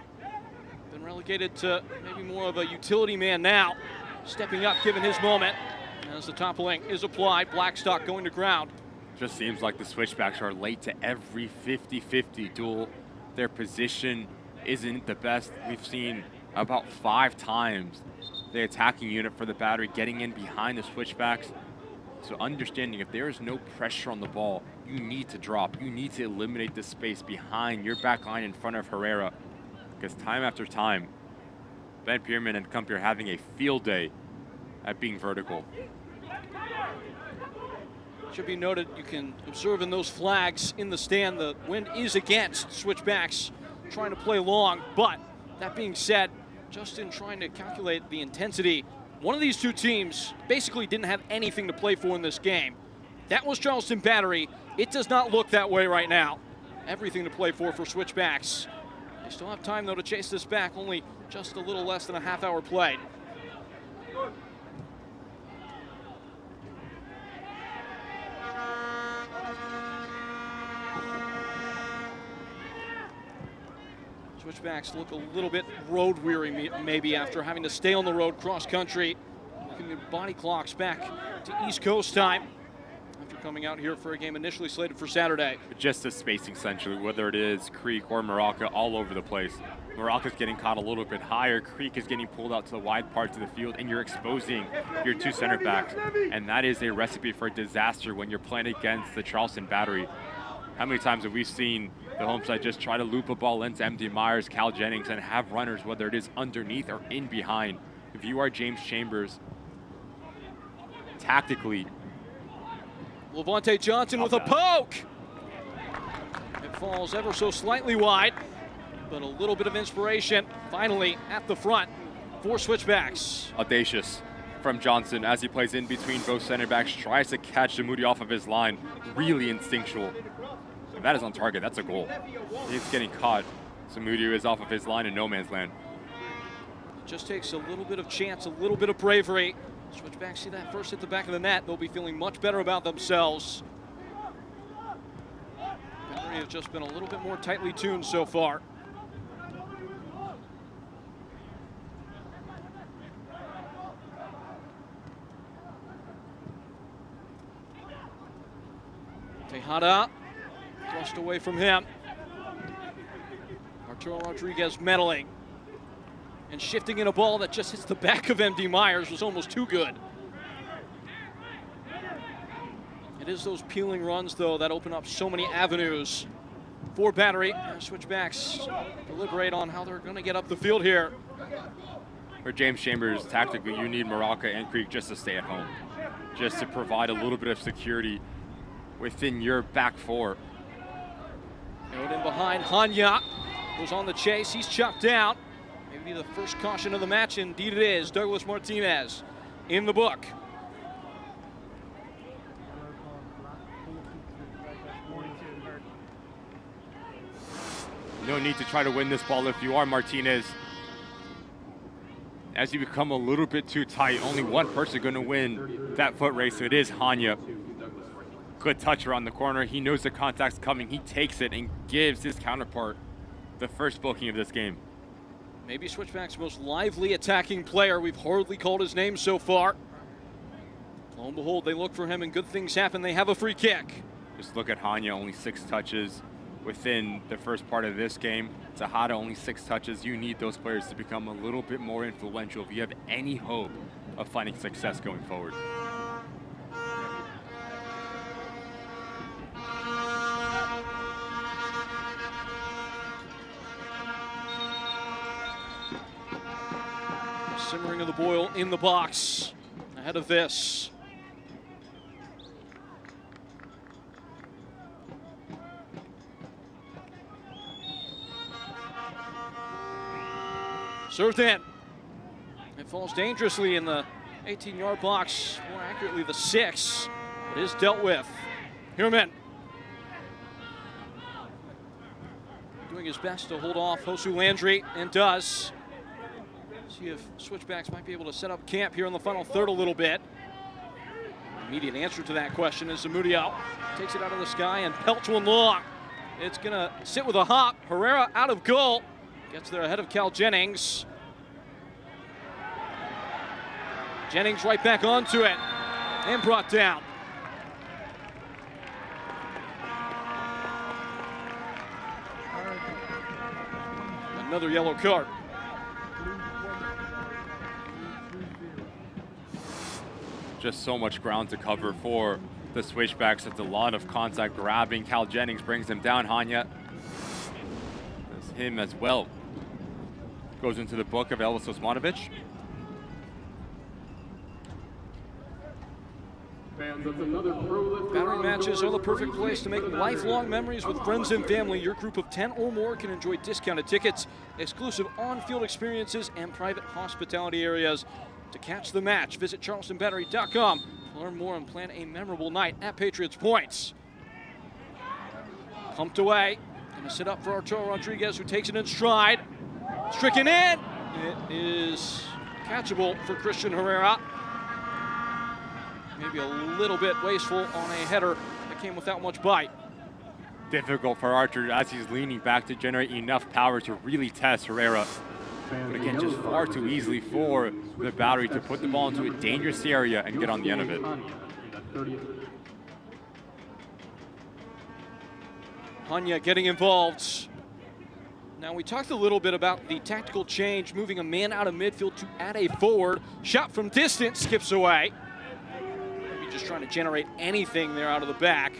Been relegated to maybe more of a utility man now, stepping up given his moment. As the toppling is applied, Blackstock going to ground. Just seems like the Switchbacks are late to every 50-50 duel. Their position isn't the best. We've seen about 5 times the attacking unit for the Battery getting in behind the Switchbacks. So understanding if there is no pressure on the ball, you need to drop. You need to eliminate the space behind your back line in front of Herrera. Because time after time, Ben Pierman and company are having a field day at being vertical. Should be noted, you can observe in those flags in the stand, the wind is against Switchbacks trying to play long. But that being said, just in trying to calculate the intensity, one of these two teams basically didn't have anything to play for in this game. That was Charleston Battery. It does not look that way right now. Everything to play for Switchbacks. They still have time, though, to chase this back. Only just a little less than a half-hour played. Switchbacks look a little bit road weary maybe after having to stay on the road cross country. Looking at body clocks back to East Coast time after coming out here for a game initially slated for Saturday. Just the spacing essentially, whether it is Creek or Maraca, all over the place. Maraca's getting caught a little bit higher. Creek is getting pulled out to the wide parts of the field, and you're exposing your 2 center backs. And that is a recipe for disaster when you're playing against the Charleston Battery. How many times have we seen the home side just try to loop a ball into MD Myers, Cal Jennings, and have runners, whether it is underneath or in behind? If you are James Chambers, tactically. Levante Johnson with a poke. It falls ever so slightly wide, but a little bit of inspiration finally at the front for Switchbacks. Audacious from Johnson as he plays in between both center backs, tries to catch Samudi off of his line. Really instinctual. If that is on target, that's a goal. He's getting caught. Samudi is off of his line in no man's land. It just takes a little bit of chance, a little bit of bravery. Switchbacks see that first hit the back of the net. They'll be feeling much better about themselves. Battery have just been a little bit more tightly tuned so far. Tejada thrust away from him. Arturo Rodriguez meddling and shifting in a ball that just hits the back of MD Myers was almost too good. It is those peeling runs, though, that open up so many avenues for Battery. Switchbacks deliberate on how they're going to get up the field here. For James Chambers, tactically, you need Morocco and Creek just to stay at home, just to provide a little bit of security within your back four. Out in behind, Hanya was on the chase. He's chopped out. Maybe the first caution of the match. Indeed it is. Douglas Martinez in the book. No need to try to win this ball if you are Martinez. As you become a little bit too tight, only one person going to win that foot race, so it is Hanya. Good touch around the corner. He knows the contact's coming. He takes it and gives his counterpart the first booking of this game. Maybe Switchback's most lively attacking player. We've hardly called his name so far. Lo and behold, they look for him and good things happen. They have a free kick. Just look at Hanya, only 6 touches within the first part of this game. Tejada, only 6 touches. You need those players to become a little bit more influential if you have any hope of finding success going forward. Simmering of the boil in the box ahead of this. Served in. It falls dangerously in the 18-yard box, more accurately the 6. It is dealt with. Human doing his best to hold off Josu Landry, and does. See if Switchbacks might be able to set up camp here in the final third a little bit. Immediate answer to that question is Zamudio takes it out of the sky and pelts one long. It's gonna sit with a hop. Herrera out of goal. Gets there ahead of Cal Jennings. Jennings right back onto it and brought down. Another yellow card. Just so much ground to cover for the Switchbacks. It's a lot of contact grabbing. Cal Jennings brings him down. Hanya does him as well. Goes into the book of Elvis Osmanovic. Battery matches are the perfect place to make lifelong memories with friends and family. Your group of 10 or more can enjoy discounted tickets, exclusive on-field experiences, and private hospitality areas. To catch the match, visit charlestonbattery.com to learn more and plan a memorable night at Patriots Points. Pumped away. Going to sit up for Arturo Rodriguez, who takes it in stride. Stricken in. It is catchable for Christian Herrera. Maybe a little bit wasteful on a header that came without much bite. Difficult for Archer as he's leaning back to generate enough power to really test Herrera. But again, just far too easily for the Battery to put the ball into a dangerous area and get on the end of it. Hanya getting involved. Now, we talked a little bit about the tactical change, moving a man out of midfield to add a forward. Shot from distance, skips away. Maybe just trying to generate anything there out of the back.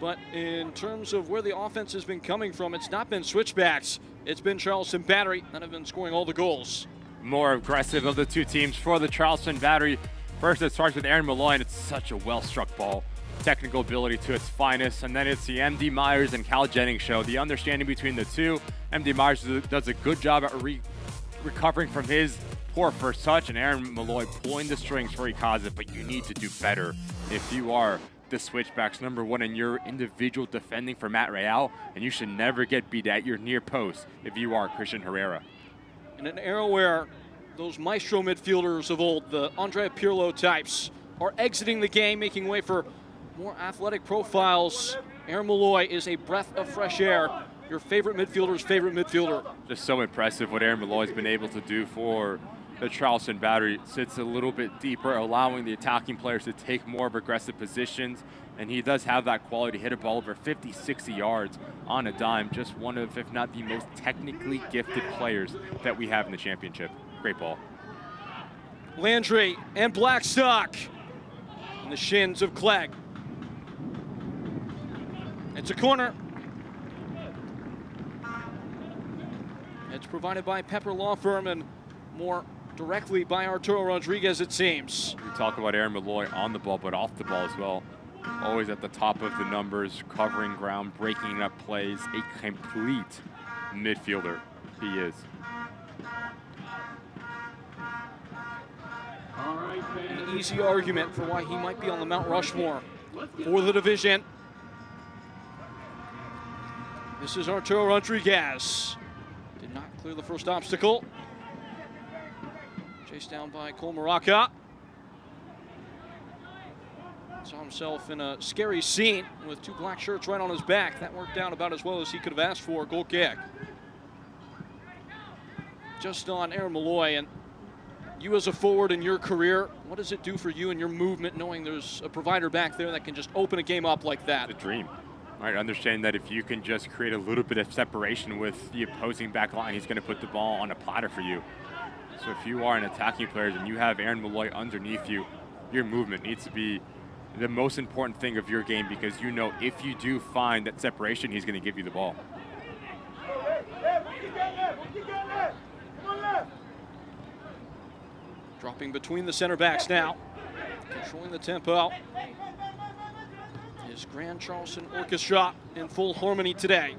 But in terms of where the offense has been coming from, it's not been Switchbacks. It's been Charleston Battery that have been scoring all the goals. More aggressive of the two teams for the Charleston Battery. First, it starts with Aaron Malloy, and it's such a well-struck ball. Technical ability to its finest. And then it's the MD Myers and Cal Jennings show. The understanding between the two. MD Myers does a good job at recovering from his poor first touch, and Aaron Malloy pulling the strings for Ikaza, but you need to do better if you are the Switchbacks number one in your individual defending for Matt Real, and you should never get beat at your near post if you are Christian Herrera. In an era where those maestro midfielders of old, the Andrea Pirlo types, are exiting the game, making way for more athletic profiles, Aaron Malloy is a breath of fresh air. Your favorite midfielder's favorite midfielder. Just so impressive what Aaron Malloy's been able to do for the Charleston Battery sits a little bit deeper, allowing the attacking players to take more of aggressive positions. And he does have that quality to hit a ball over 50, 60 yards on a dime. Just one of, if not the most technically gifted players that we have in the championship. Great ball. Landry and Blackstock in the shins of Clegg. It's a corner. It's provided by Pepper Law Firm and more directly by Arturo Rodriguez, it seems. We talk about Aaron Malloy on the ball, but off the ball as well. Always at the top of the numbers, covering ground, breaking up plays. A complete midfielder he is. An easy argument for why he might be on the Mount Rushmore for the division. This is Arturo Rodriguez. Did not clear the first obstacle. Chased down by Cole Maraca. Saw himself in a scary scene with two black shirts right on his back. That worked out about as well as he could have asked for. Goal kick. Just on Aaron Malloy. And you as a forward in your career, what does it do for you and your movement knowing there's a provider back there that can just open a game up like that? The dream. Right, understand that if you can just create a little bit of separation with the opposing back line, he's going to put the ball on a platter for you. So if you are an attacking player and you have Aaron Malloy underneath you, your movement needs to be the most important thing of your game, because you know if you do find that separation, he's going to give you the ball. Dropping between the center backs now. Controlling the tempo. His Grand Charleston Orchestra in full harmony today.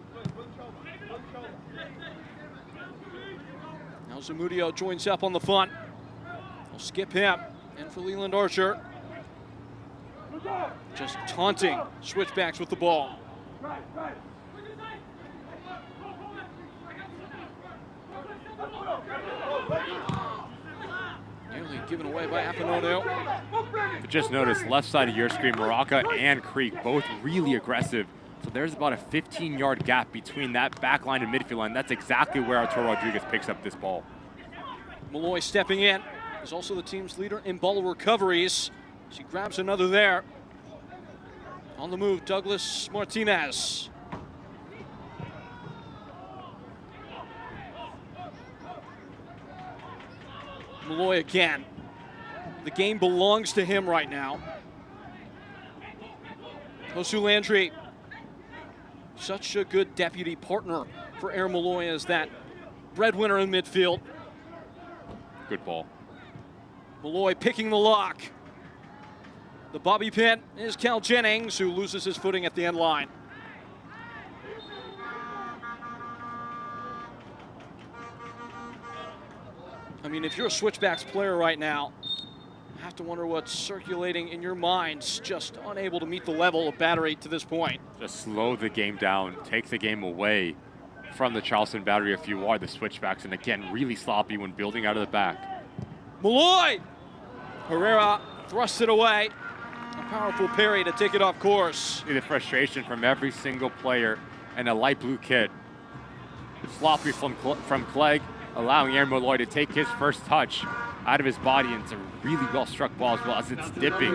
Now Zamudio joins up on the front. He'll skip him. And for Leland Archer. Just taunting Switchbacks with the ball. Nearly given away by Apinono. Just notice left side of your screen, Maraca and Creek both really aggressive. So there's about a 15-yard gap between that back line and midfield line. That's exactly where Arturo Rodriguez picks up this ball. Malloy stepping in. Is also the team's leader in ball recoveries. She grabs another there. On the move, Douglas Martinez. Malloy again. The game belongs to him right now. Josu Landry, such a good deputy partner for Aaron Malloy as that breadwinner in midfield. Good ball. Malloy picking the lock. The bobby pin is Cal Jennings, who loses his footing at the end line. I mean, if you're a Switchbacks player right now, you have to wonder what's circulating in your minds, just unable to meet the level of Battery to this point. Just slow the game down, take the game away from the Charleston Battery if you are the Switchbacks, and again, really sloppy when building out of the back. Malloy! Herrera thrusts it away. A powerful parry to take it off course. See the frustration from every single player in a light blue kit. Sloppy from Clegg, allowing Aaron Malloy to take his first touch out of his body, and it's a really well-struck ball as well as it's dipping.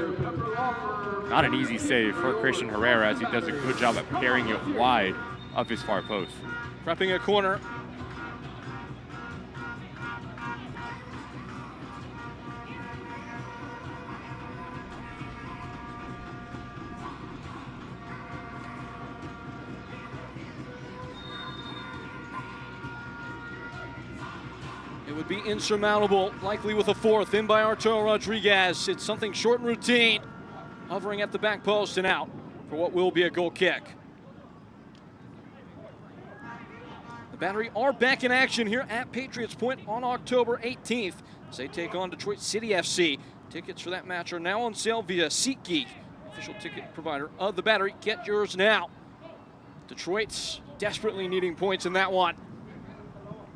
Not an easy save for Christian Herrera, as he does a good job at parrying it wide of his far post. Prepping a corner. Would be insurmountable, likely with a fourth in by Arturo Rodriguez. It's something short and routine, hovering at the back post and out for what will be a goal kick. The Battery are back in action here at Patriots Point on October 18th as they take on Detroit City FC. Tickets for that match are now on sale via SeatGeek, official ticket provider of the Battery. Get yours now. Detroit's desperately needing points in that one.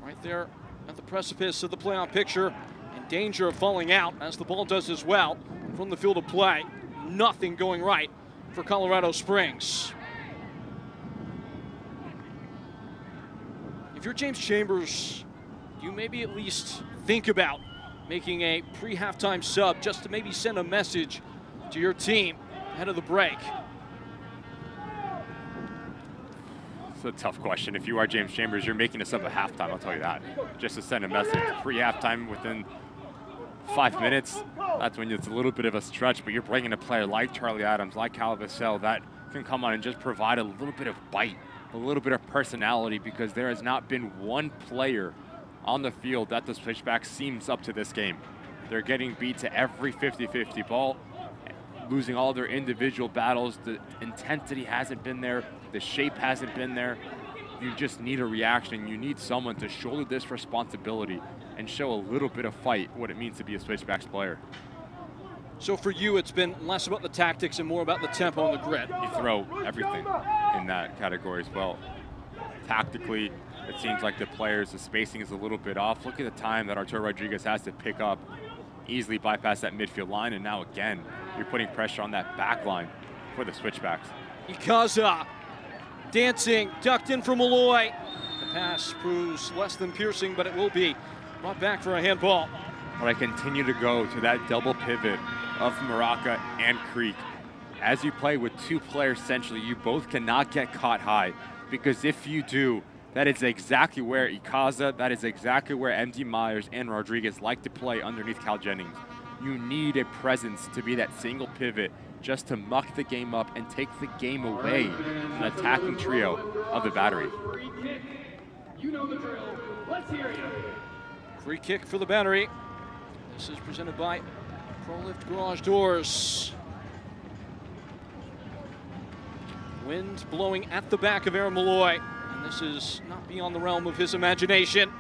Right there at the precipice of the playoff picture, in danger of falling out, as the ball does as well from the field of play. Nothing going right for Colorado Springs. If you're James Chambers, you maybe at least think about making a pre-halftime sub just to maybe send a message to your team ahead of the break? It's a tough question. If you are James Chambers, you're making a sub at halftime, I'll tell you that. Just to send a message. Pre-halftime within 5 minutes, that's when it's a little bit of a stretch, but you're bringing a player like Charlie Adams, like Cal Vassell, that can come on and just provide a little bit of bite, a little bit of personality, because there has not been one player on the field that the Switchbacks seems up to this game. They're getting beat to every 50-50 ball, losing all their individual battles. The intensity hasn't been there. The shape hasn't been there. You just need a reaction. You need someone to shoulder this responsibility and show a little bit of fight, what it means to be a Switchbacks player. So for you, it's been less about the tactics and more about the tempo and the grit. You throw everything in that category as well. Tactically, it seems like the players, the spacing is a little bit off. Look at the time that Arturo Rodriguez has to pick up, easily bypass that midfield line, and now again, you're putting pressure on that back line for the Switchbacks. Ikaza dancing, ducked in from Malloy. The pass proves less than piercing, but it will be brought back for a handball. But I continue to go to that double pivot of Maraca and Creek. As you play with two players centrally, you both cannot get caught high, because if you do, that is exactly where Ikaza, that is exactly where MD Myers and Rodriguez like to play underneath Cal Jennings. You need a presence to be that single pivot just to muck the game up and take the game away from the attacking trio of the Battery. You know the drill. Let's hear you. Free kick for the Battery. This is presented by ProLift Garage Doors. Wind blowing at the back of Aaron Malloy, and this is not beyond the realm of his imagination.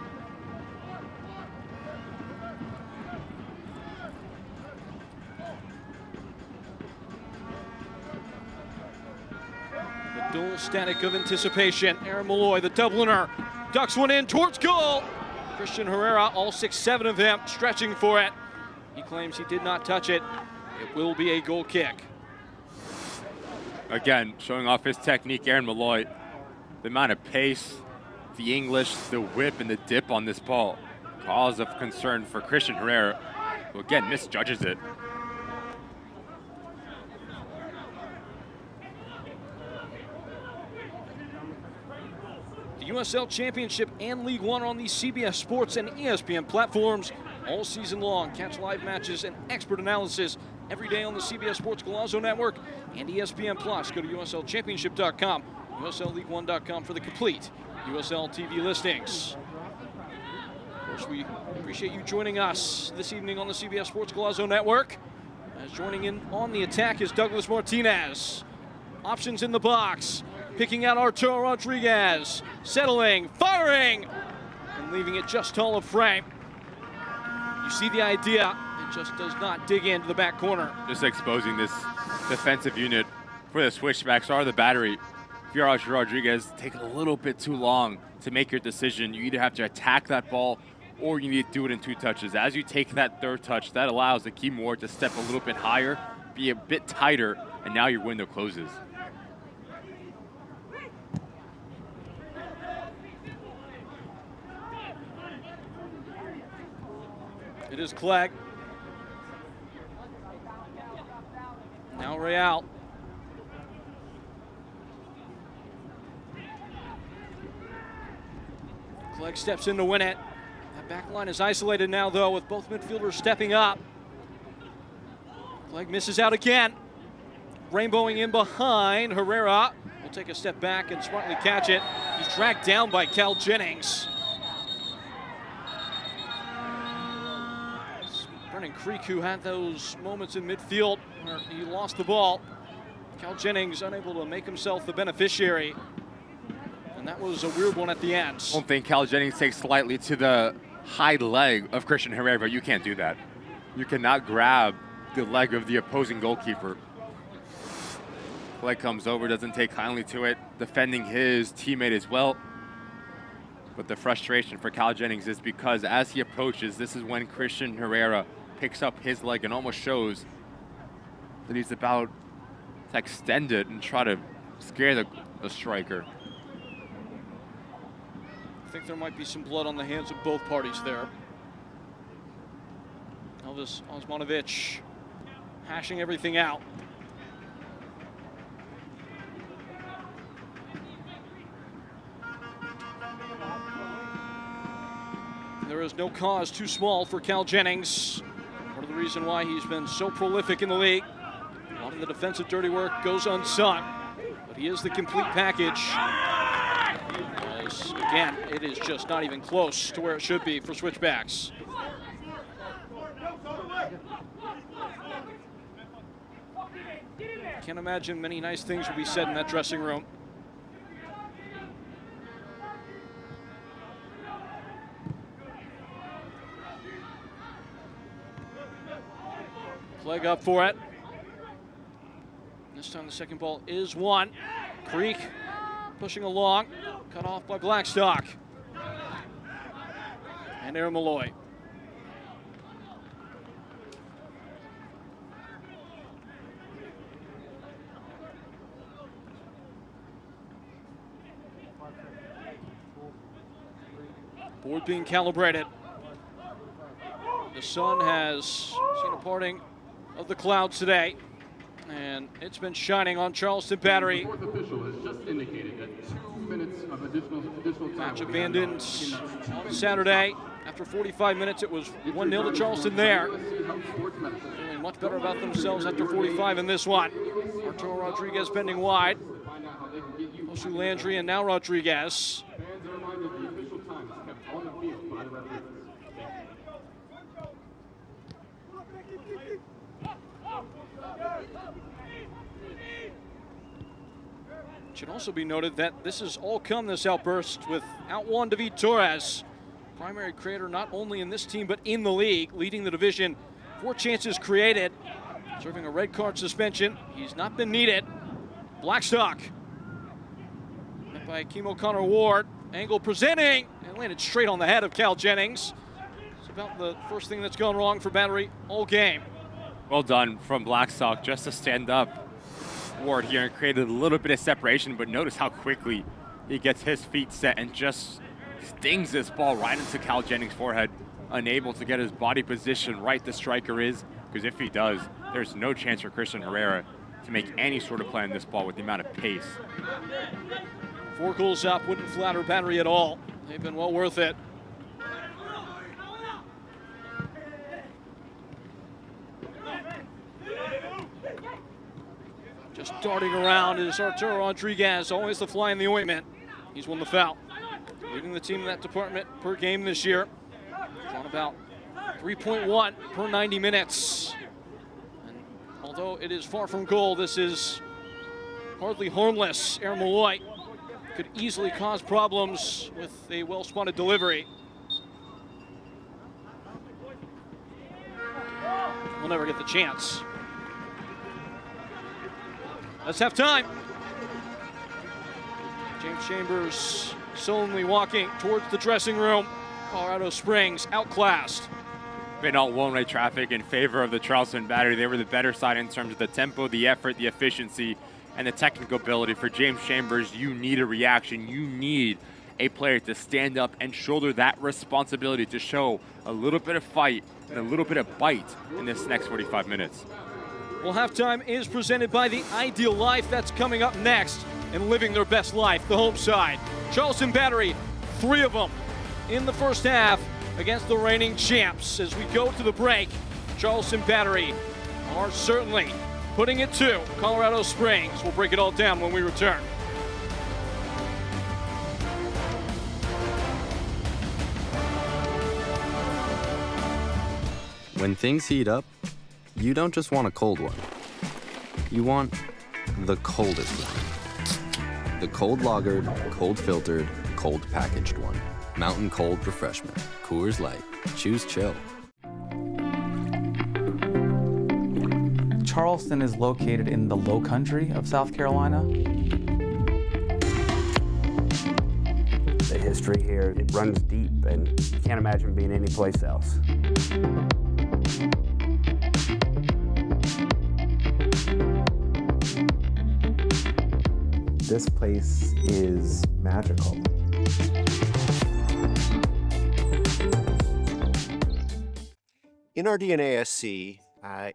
The dual static of anticipation. Aaron Malloy, the Dubliner, ducks one in towards goal. Christian Herrera, all 6'7" of him, stretching for it. He claims he did not touch it. It will be a goal kick. Again, showing off his technique, Aaron Malloy. The amount of pace, the English, the whip, and the dip on this ball. Cause of concern for Christian Herrera, who again misjudges it. The USL Championship and League One are on the CBS Sports and ESPN platforms all season long. Catch live matches and expert analysis every day on the CBS Sports Golazo Network and ESPN Plus. Go to USLChampionship.com, USLLeague1.com for the complete USL TV listings. Of course, we appreciate you joining us this evening on the CBS Sports Golazo Network. As joining in on the attack is Douglas Martinez. Options in the box. Picking out Arturo Rodriguez. Settling, firing, and leaving it just tall of frame. You see the idea. It just does not dig into the back corner. Just exposing this defensive unit for the Switchbacks or the Battery. If you're Arturo Rodriguez, take a little bit too long to make your decision. You either have to attack that ball or you need to do it in 2 touches. As you take that 3rd touch, that allows the keyboard to step a little bit higher, be a bit tighter, and now your window closes. It is Clegg. Now Real. Clegg steps in to win it. That back line is isolated now, though, with both midfielders stepping up. Clegg misses out again. Rainbowing in behind. Herrera will take a step back and smartly catch it. He's dragged down by Cal Jennings. Brennan Creek, who had those moments in midfield where he lost the ball. Cal Jennings unable to make himself the beneficiary. And that was a weird one at the end. I don't think Cal Jennings takes slightly to the high leg of Christian Herrera, but you can't do that. You cannot grab the leg of the opposing goalkeeper. Clegg comes over, doesn't take kindly to it, defending his teammate as well. But the frustration for Cal Jennings is because as he approaches, this is when Christian Herrera picks up his leg and almost shows that he's about to extend it and try to scare the striker. I think there might be some blood on the hands of both parties there. Elvis Osmanovic hashing everything out. There is no cause too small for Cal Jennings. Part of the reason why he's been so prolific in the league. A lot of the defensive dirty work goes unsung, but he is the complete package. As, again, it is just not even close to where it should be for Switchbacks. Can't imagine many nice things will be said in that dressing room. Flag up for it. This time the second ball is won. Creek pushing along, cut off by Blackstock. And Aaron Malloy. Board being calibrated. The sun has seen a parting of the clouds today, and it's been shining on Charleston Battery. The fourth official has just indicated that 2 minutes of additional time. Match abandoned on Saturday. After 45 minutes, it was 1-0 to Charleston there. Feeling much better about themselves after 45 in this one. Arturo Rodriguez bending wide. Josu Landry and now Rodriguez. Fans are reminded the official time is kept on the field by the referees. It should also be noted that this has all come, this outburst, without Juan David Torres, primary creator not only in this team but in the league, leading the division. 4 chances created, serving a red card suspension. He's not been needed. Blackstock, met by Akeem O'Connor-Ward. Angle presenting, and landed straight on the head of Cal Jennings. It's about the first thing that's gone wrong for Battery all game. Well done from Blackstock just to stand up Ward here and created a little bit of separation, but notice how quickly he gets his feet set and just stings this ball right into Cal Jennings' forehead, unable to get his body position right the striker is, because if he does, there's no chance for Christian Herrera to make any sort of play on this ball with the amount of pace. 4 goals up wouldn't flatter Battery at all. They've been well worth it. Just darting around is Arturo Rodriguez, always the fly in the ointment. He's won the foul. Leading the team in that department per game this year. On about 3.1 per 90 minutes. And although it is far from goal, this is hardly harmless. Aaron Malloy could easily cause problems with a well-spotted delivery. We'll never get the chance. Let's have time. James Chambers sullenly walking towards the dressing room. Colorado Springs outclassed. Been all one-way traffic in favor of the Charleston Battery. They were the better side in terms of the tempo, the effort, the efficiency, and the technical ability. For James Chambers, you need a reaction. You need a player to stand up and shoulder that responsibility to show a little bit of fight and a little bit of bite in this next 45 minutes. Well, halftime is presented by The Ideal Life. That's coming up next, and living their best life, the home side. Charleston Battery, 3 of them in the first half against the reigning champs. As we go to the break, Charleston Battery are certainly putting it to Colorado Springs. We'll break it all down when we return. When things heat up, you don't just want a cold one. You want the coldest one. The cold lagered, cold filtered, cold packaged one. Mountain Cold Refreshment. Coors Light. Choose chill. Charleston is located in the low country of South Carolina. The history here, it runs deep, and you can't imagine being anyplace else. This place is magical. InRDNA-SC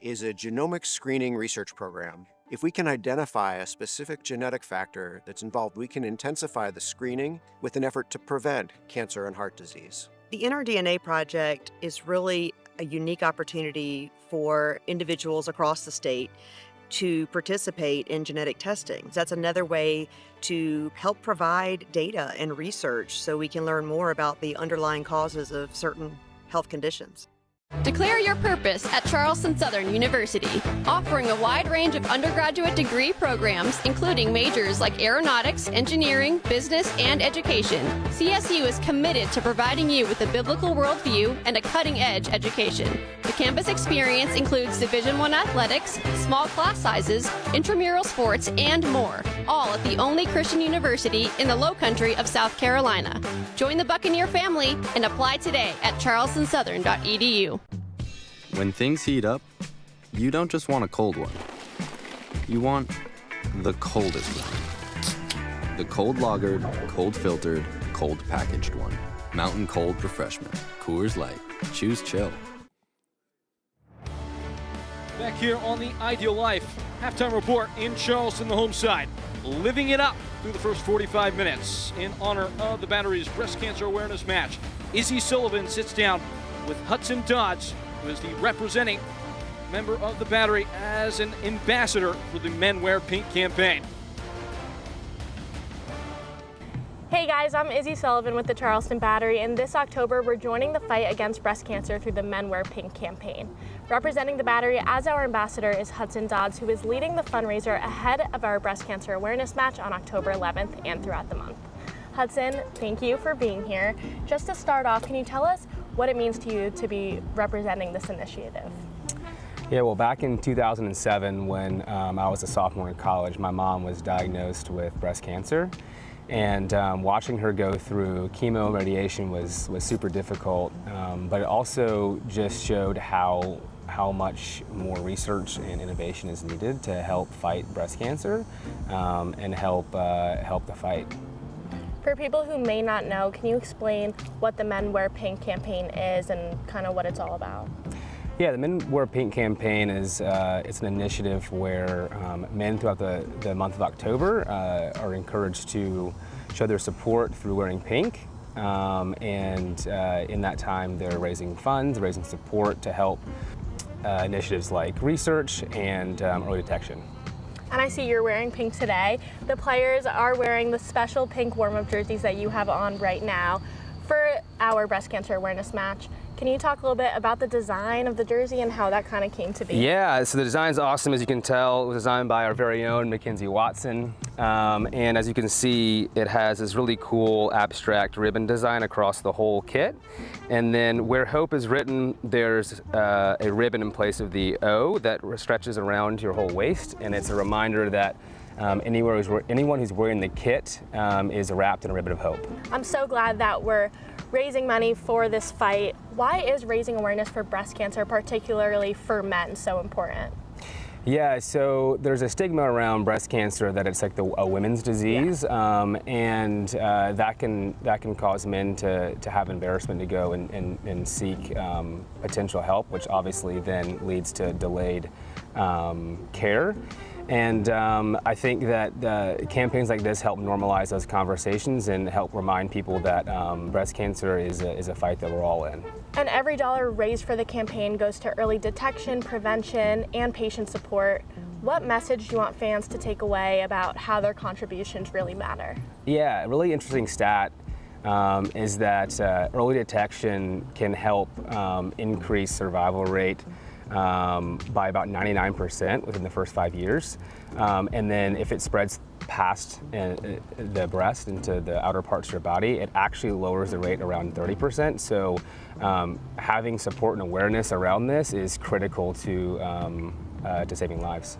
is a genomic screening research program. If we can identify a specific genetic factor that's involved, we can intensify the screening with an effort to prevent cancer and heart disease. The InRDNA project is really a unique opportunity for individuals across the state to participate in genetic testing. That's another way to help provide data and research so we can learn more about the underlying causes of certain health conditions. Declare your purpose at Charleston Southern University, offering a wide range of undergraduate degree programs, including majors like aeronautics, engineering, business, and education. CSU is committed to providing you with a biblical worldview and a cutting-edge education. The campus experience includes Division I athletics, small class sizes, intramural sports, and more, all at the only Christian university in the Lowcountry of South Carolina. Join the Buccaneer family and apply today at charlestonsouthern.edu. When things heat up, you don't just want a cold one. You want the coldest one. The cold lagered, cold filtered, cold packaged one. Mountain Cold Refreshment. Coors Light. Choose chill. Back here on the Ideal Life halftime report in Charleston, the home side. Living it up through the first 45 minutes in honor of the Battery's breast cancer awareness match. Izzy Sullivan sits down with Hudson Dodds, who is the representing member of the Battery as an ambassador for the Men Wear Pink campaign. Hey guys, I'm Izzy Sullivan with the Charleston Battery, and this October we're joining the fight against breast cancer through the Men Wear Pink campaign. Representing the Battery as our ambassador is Hudson Dodds, who is leading the fundraiser ahead of our breast cancer awareness match on October 11th and throughout the month. Hudson, thank you for being here. Just to start off, can you tell us what it means to you to be representing this initiative? Yeah, well, back in 2007, when I was a sophomore in college, my mom was diagnosed with breast cancer. And watching her go through chemo and radiation was super difficult, but it also just showed how much more research and innovation is needed to help fight breast cancer and help the fight. For people who may not know, can you explain what the Men Wear Pink campaign is and kind of what it's all about? Yeah, the Men Wear Pink campaign is it's an initiative where men throughout the month of October are encouraged to show their support through wearing pink. And in that time, they're raising funds, raising support to help initiatives like research and early detection. And I see you're wearing pink today. The players are wearing the special pink warm-up jerseys that you have on right now for our breast cancer awareness match. Can you talk a little bit about the design of the jersey and how that kind of came to be? Yeah, so the design's awesome. As you can tell, it was designed by our very own Mackenzie Watson. And as you can see, it has this really cool abstract ribbon design across the whole kit. And then where hope is written, there's a ribbon in place of the O that stretches around your whole waist. And it's a reminder that anyone who's wearing the kit is wrapped in a ribbon of hope. I'm so glad that we're raising money for this fight. Why is raising awareness for breast cancer, particularly for men, so important? Yeah, so there's a stigma around breast cancer that it's like a women's disease, and that can cause men to have embarrassment to go and seek potential help, which obviously then leads to delayed care. And I think that campaigns like this help normalize those conversations and help remind people that breast cancer is a fight that we're all in. And every dollar raised for the campaign goes to early detection, prevention, and patient support. What message do you want fans to take away about how their contributions really matter? Yeah, a really interesting stat is that early detection can help increase survival rate by about 99% within the first 5 years. And then if it spreads past the breast into the outer parts of your body, it actually lowers the rate around 30%. So having support and awareness around this is critical to saving lives.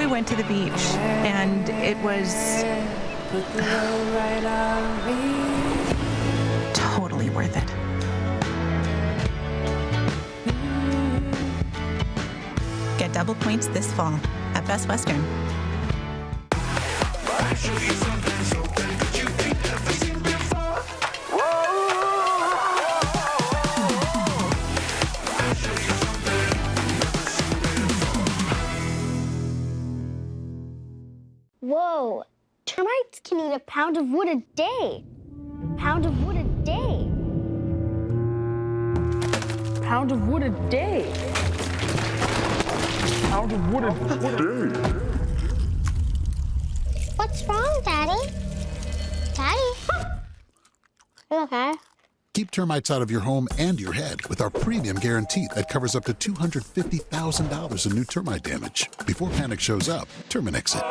Went to the beach and it was totally worth it. Get double points this fall at Best Western. Whoa, termites can eat a pound of wood a day. Pound of wood a day. Pound of wood a day. Pound of wood a day. What's wrong, Daddy? Daddy? You okay? Keep termites out of your home and your head with our premium guarantee that covers up to $250,000 in new termite damage. Before panic shows up, Terminix it.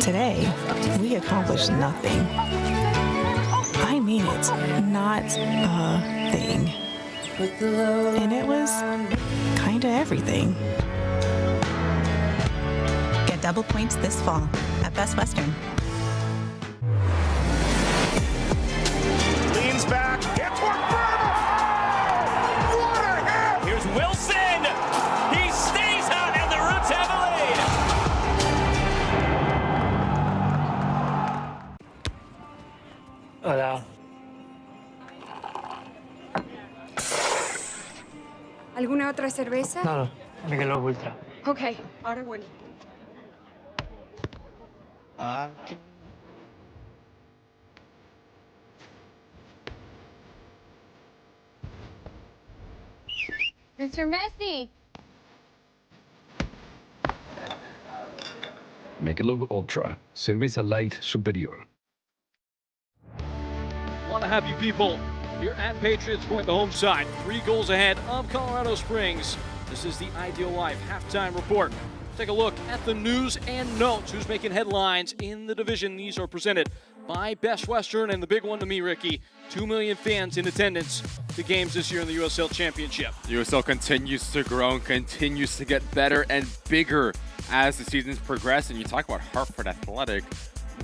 Today, we accomplished nothing. I mean it, not a thing. And it was kinda everything. Get double points this fall at Best Western. Leans back. It's what a hit! Here's Wilson. He stays out, and the Roots have a lead. Hola. ¿Alguna otra cerveza? No, Michelob Ultra. Ok, ahora bueno. Mr. Messi. Michelob Ultra, Cerveza Light Superior. Want to have you people here at Patriots Point, the home side, 3 goals ahead of Colorado Springs. This is the Ideal Life halftime report. Take a look at the news and notes. Who's making headlines in the division? These are presented by Best Western, and the big one to me, Ricky, 2 million fans in attendance to games this year in the USL Championship. USL continues to grow and continues to get better and bigger as the seasons progress. And you talk about Hartford Athletic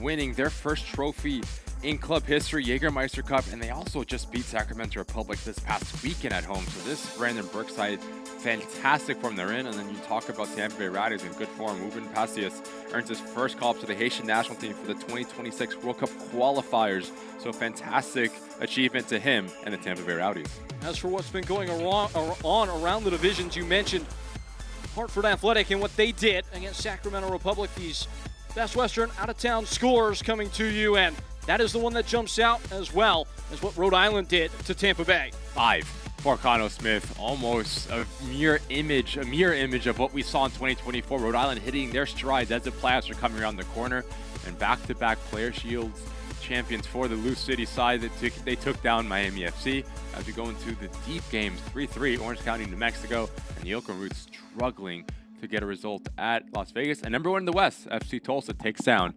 winning their first trophy in club history, Jägermeister Cup, and they also just beat Sacramento Republic this past weekend at home. So this Brandon Burke side, fantastic form they're in. And then you talk about Tampa Bay Rowdies in good form. Ruben Pacius earns his first call-up to the Haitian national team for the 2026 World Cup qualifiers. So fantastic achievement to him and the Tampa Bay Rowdies. As for what's been going on around the divisions, you mentioned Hartford Athletic and what they did against Sacramento Republic. These Best Western out-of-town scores coming to you, and that is the one that jumps out as well as what Rhode Island did to Tampa Bay. 5 for Connell Smith, almost a mirror image of what we saw in 2024. Rhode Island hitting their strides as the playoffs are coming around the corner, and back-to-back Player Shields champions for the Lou City side. They took down Miami FC. As we go into the deep games, 3-3, Orange County, New Mexico, and the Oakland Roots struggling to get a result at Las Vegas. And number 1 in the West, FC Tulsa takes down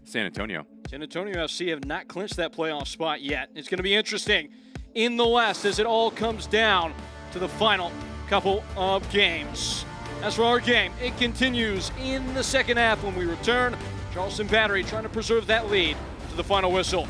San Antonio. San Antonio FC have not clinched that playoff spot yet. It's going to be interesting in the West as it all comes down to the final couple of games. As for our game, it continues in the second half when we return. Charleston Battery trying to preserve that lead to the final whistle.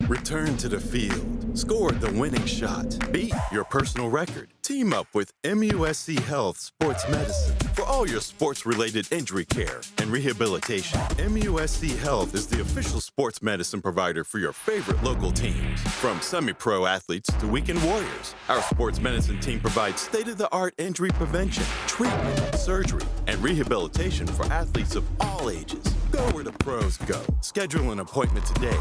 Return to the field. Score the winning shot. Beat your personal record. Team up with MUSC Health Sports Medicine for all your sports-related injury care and rehabilitation. MUSC Health is the official sports medicine provider for your favorite local teams. From semi-pro athletes to weekend warriors, our sports medicine team provides state-of-the-art injury prevention, treatment, surgery, and rehabilitation for athletes of all ages. Go where the pros go. Schedule an appointment today.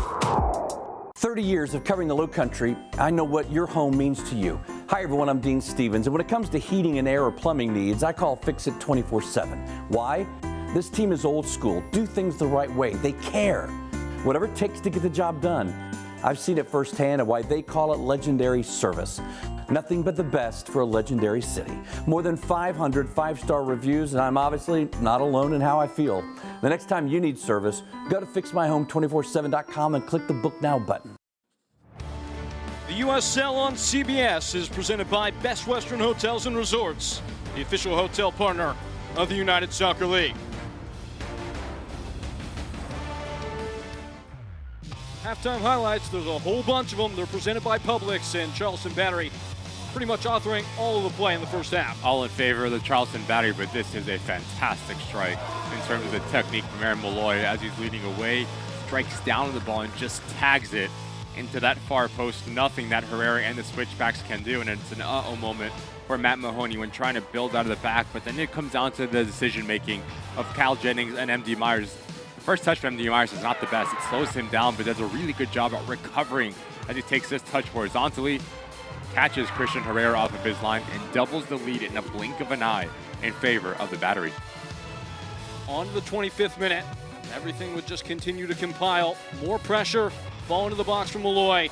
30 years of covering the Low Country, I know what your home means to you. Hi everyone, I'm Dean Stevens, and when it comes to heating and air or plumbing needs, I call Fix It 24/7. Why? This team is old school, do things the right way, they care. Whatever it takes to get the job done. I've seen it firsthand and why they call it legendary service. Nothing but the best for a legendary city. More than 500 five-star reviews, and I'm obviously not alone in how I feel. The next time you need service, go to fixmyhome247.com and click the Book Now button. The USL on CBS is presented by Best Western Hotels and Resorts, the official hotel partner of the United Soccer League. Halftime highlights, there's a whole bunch of them. They're presented by Publix and Charleston Battery, pretty much authoring all of the play in the first half. All in favor of the Charleston Battery, but this is a fantastic strike in terms of the technique from Aaron Malloy as he's leading away, strikes down to the ball and just tags it into that far post. Nothing that Herrera and the Switchbacks can do, and it's an uh-oh moment for Matt Mahoney when trying to build out of the back, but then it comes down to the decision-making of Cal Jennings and MD Myers. The first touch from MD Myers is not the best. It slows him down, but does a really good job at recovering as he takes this touch horizontally, catches Christian Herrera off of his line, and doubles the lead in a blink of an eye in favor of the Battery. On to the 25th minute, everything would just continue to compile. More pressure, ball into the box from Malloy.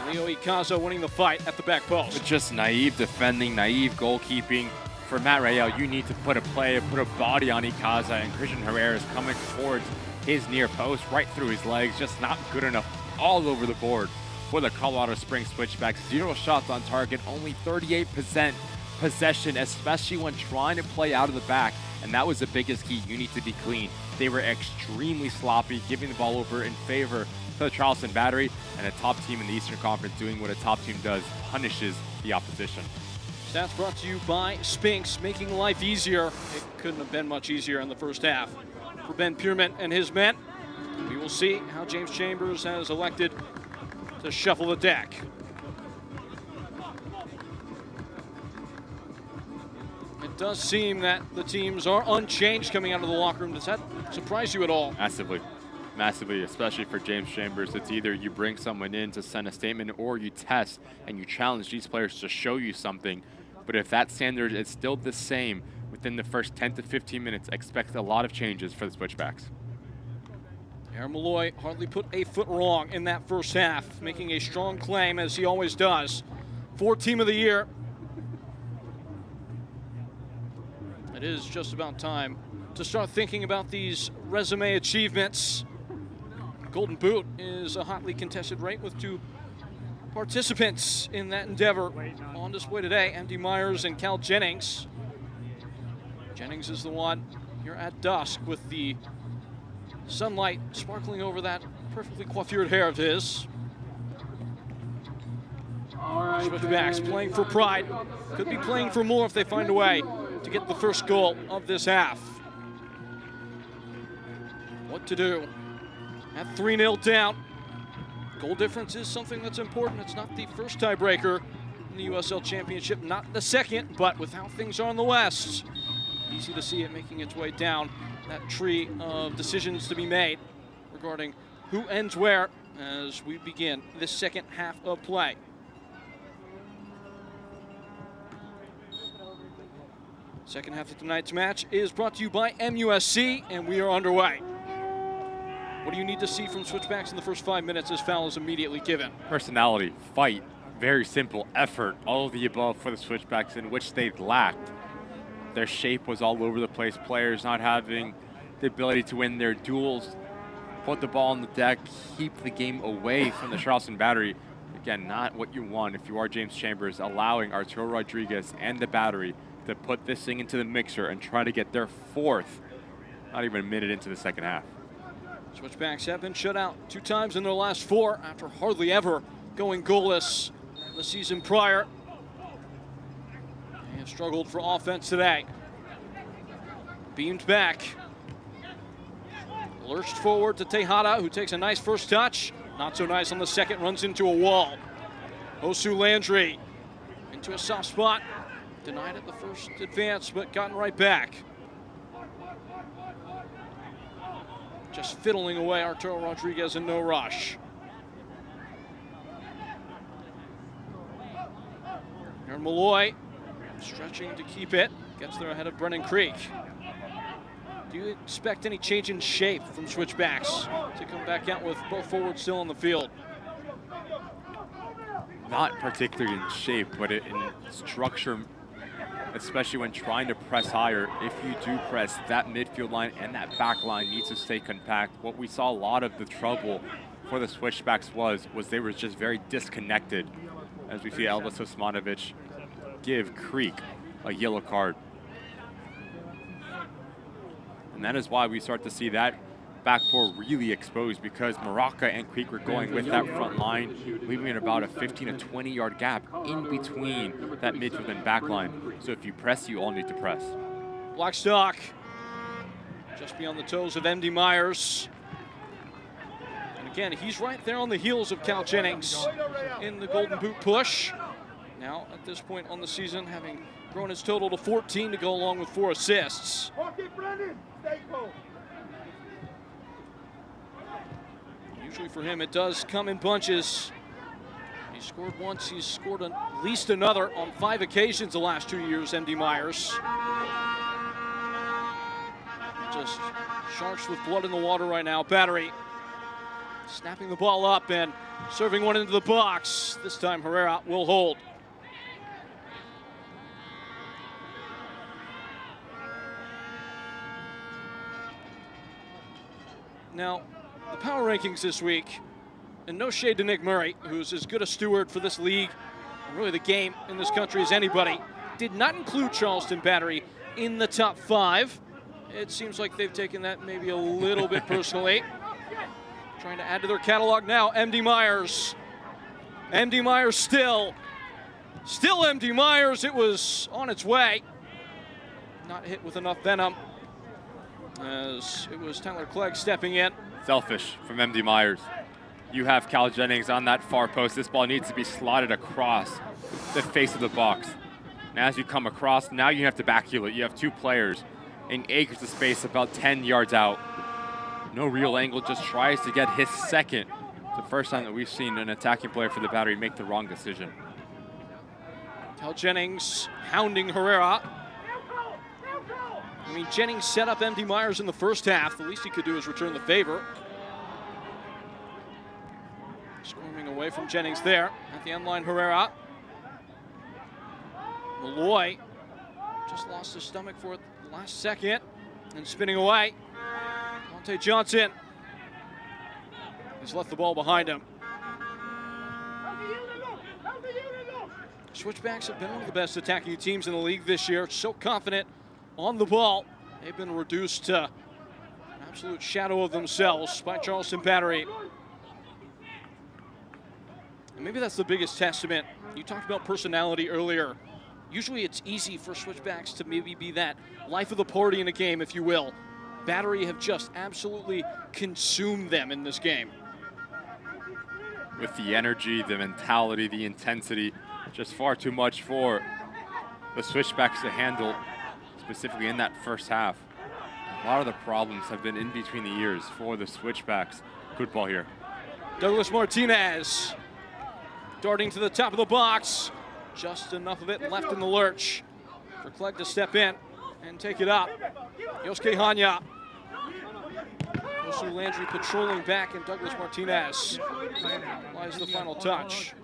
And Leo Ikaza winning the fight at the back post. But just naive defending, naive goalkeeping. For Matt Rayel, you need to put a body on Ikaza, and Christian Herrera is coming towards his near post, right through his legs, just not good enough all over the board for the Colorado Springs Switchbacks. 0 shots on target, only 38% possession, especially when trying to play out of the back. And that was the biggest key. You need to be clean. They were extremely sloppy, giving the ball over in favor to the Charleston Battery, and a top team in the Eastern Conference doing what a top team does, punishes the opposition. Stats brought to you by Spinks, making life easier. It couldn't have been much easier in the first half for Ben Pierman and his men. We will see how James Chambers has elected to shuffle the deck. It does seem that the teams are unchanged coming out of the locker room. Does that surprise you at all? Massively. Massively, especially for James Chambers. It's either you bring someone in to send a statement or you test and you challenge these players to show you something. But if that standard is still the same within the first 10 to 15 minutes, expect a lot of changes for the Switchbacks. Aaron Malloy hardly put a foot wrong in that first half, making a strong claim as he always does for Team of the Year. It is just about time to start thinking about these resume achievements. Golden Boot is a hotly contested race with 2 participants in that endeavor on display today, MD Myers and Cal Jennings. Jennings is the one here at dusk with the sunlight sparkling over that perfectly coiffured hair of his. Switchbacks playing for pride. Could be playing for more if they find a way to get the first goal of this half. What to do? At 3-0 down. Goal difference is something that's important. It's not the first tiebreaker in the USL Championship, not the second, but with how things are in the West, easy to see it making its way down that tree of decisions to be made regarding who ends where as we begin this second half of play. Second half of tonight's match is brought to you by MUSC, and we are underway. What do you need to see from Switchbacks in the first 5 minutes as foul is immediately given? Personality, fight, very simple, effort, all of the above for the Switchbacks, in which they lacked. Their shape was all over the place, players not having the ability to win their duels, put the ball on the deck, keep the game away from the Charleston Battery. Again, not what you want if you are James Chambers, allowing Arturo Rodriguez and the Battery to put this thing into the mixer and try to get their 4th, not even a minute into the second half. Switchbacks have been shut out 2 times in their last 4 after hardly ever going goalless the season prior. They have struggled for offense today. Beamed back. Lurched forward to Tejada, who takes a nice first touch. Not so nice on the second, runs into a wall. Osu Landry into a soft spot. Denied it the first advance, but gotten right back. Just fiddling away Arturo Rodriguez in no rush. Aaron Malloy stretching to keep it. Gets there ahead of Brennan Creek. Do you expect any change in shape from Switchbacks to come back out with both forwards still on the field? Not particularly in shape, but in structure, especially when trying to press higher. If you do press, that midfield line and that back line needs to stay compact. What we saw a lot of the trouble for the Switchbacks was they were just very disconnected, as we see Elvis Osmanovic give Creek a yellow card. And that is why we start to see that back four really exposed, because Maraca and Creek were going with that front line, leaving it about a 15 to 20 yard gap in between that midfield and back line. So if you press, you all need to press. Blackstock just beyond the toes of MD Myers. And again, he's right there on the heels of Cal Jennings in the Golden Boot push. Now, at this point on the season, having grown his total to 14 to go along with 4 assists. Usually for him, it does come in bunches. He scored once, he's scored at least another on 5 occasions the last 2 years, MD Myers. Just sharks with blood in the water right now. Battery snapping the ball up and serving one into the box. This time Herrera will hold. Now, the power rankings this week, and no shade to Nick Murray, who's as good a steward for this league, and really the game in this country as anybody, did not include Charleston Battery in the top 5. It seems like they've taken that maybe a little bit personally. Trying to add to their catalog now, MD Myers. MD Myers still MD Myers. It was on its way. Not hit with enough venom, as it was Tyler Clegg stepping in. Selfish from MD Myers. You have Cal Jennings on that far post. This ball needs to be slotted across the face of the box. And as you come across, now you have to backheel it. You have 2 players in acres of space about 10 yards out. No real angle, just tries to get his second. It's the first time that we've seen an attacking player for the Battery make the wrong decision. Cal Jennings hounding Herrera. I mean, Jennings set up MD Myers in the first half. The least he could do is return the favor. Squirming away from Jennings there at the end line, Herrera. Malloy just lost his stomach for it the last second and spinning away. Monte Johnson. He's left the ball behind him. Switchbacks have been one of the best attacking teams in the league this year. So confident on the ball. They've been reduced to an absolute shadow of themselves by Charleston Battery. And maybe that's the biggest testament. You talked about personality earlier. Usually it's easy for Switchbacks to maybe be that life of the party in a game, if you will. Battery have just absolutely consumed them in this game. With the energy, the mentality, the intensity, just far too much for the Switchbacks to handle, specifically in that first half. A lot of the problems have been in between the years for the Switchbacks. Good ball here. Douglas Martinez darting to the top of the box. Just enough of it left in the lurch for Clegg to step in and take it up. Yosuke Hanya. Osu Landry patrolling back, and Douglas Martinez applies the final touch.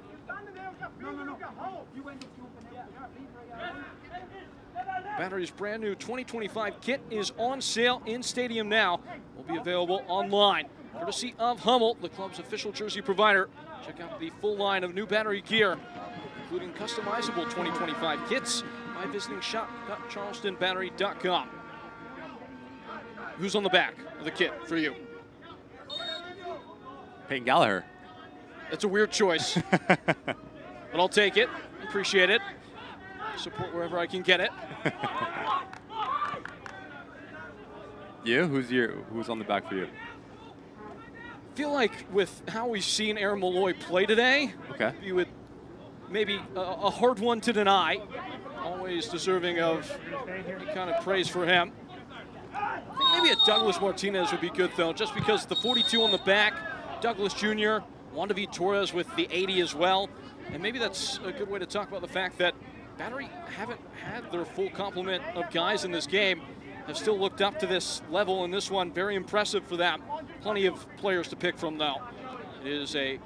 Battery's brand new 2025 kit is on sale in stadium now. Will be available online, courtesy of Hummel, the club's official jersey provider. Check out the full line of new Battery gear, including customizable 2025 kits, by visiting shop.charlestonbattery.com. Who's on the back of the kit for you? Peyton Gallagher. It's a weird choice, but I'll take it. Appreciate it. Support wherever I can get it. Yeah, who's on the back for you? I feel like with how we've seen Aaron Malloy play today, Okay. you would maybe a hard one to deny. Always deserving of any kind of praise for him. I think maybe a Douglas Martinez would be good, though, just because the 42 on the back, Douglas Jr., Juan David Torres with the 80 as well. And maybe that's a good way to talk about the fact that Battery haven't had their full complement of guys in this game, have still looked up to this level in this one. Very impressive for them. Plenty of players to pick from, though. It is a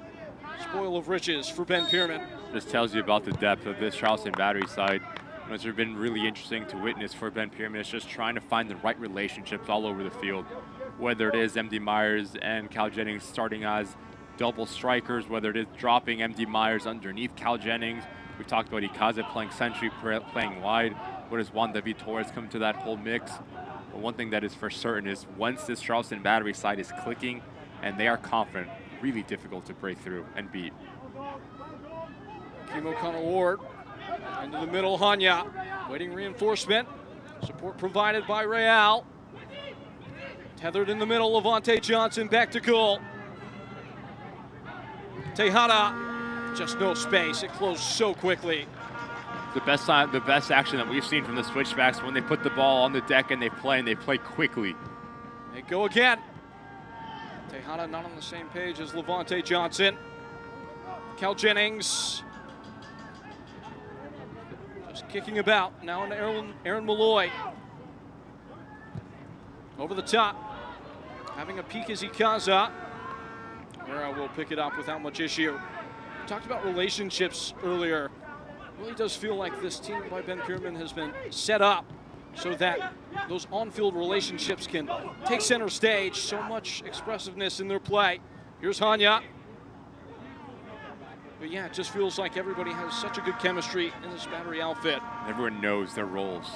spoil of riches for Ben Pierman. This tells you about the depth of this Charleston Battery side. It's been really interesting to witness for Ben Pierman. It's just trying to find the right relationships all over the field. Whether it is MD Myers and Cal Jennings starting as double strikers, whether it is dropping MD Myers underneath Cal Jennings. We talked about Ikaze playing century, playing wide. Where does Juan David Torres come to that whole mix? But one thing that is for certain is once this Charleston Battery side is clicking and they are confident, really difficult to break through and beat. Kim O'Connor Ward into the middle, Hanya waiting reinforcement. Support provided by Real. Tethered in the middle, Levante Johnson back to goal. Tejada, just no space. It closed so quickly. The best action that we've seen from the Switchbacks when they put the ball on the deck and they play quickly. They go again. Tejada not on the same page as Levante Johnson. Cal Jennings just kicking about. Now on Aaron Malloy. Over the top. Having a peek is Ikaza. Where will pick it up without much issue. We talked about relationships earlier. It really does feel like this team by Ben Pierman has been set up so that those on-field relationships can take center stage. So much expressiveness in their play. Here's Hanya. But yeah, it just feels like everybody has such a good chemistry in this Battery outfit. Everyone knows their roles.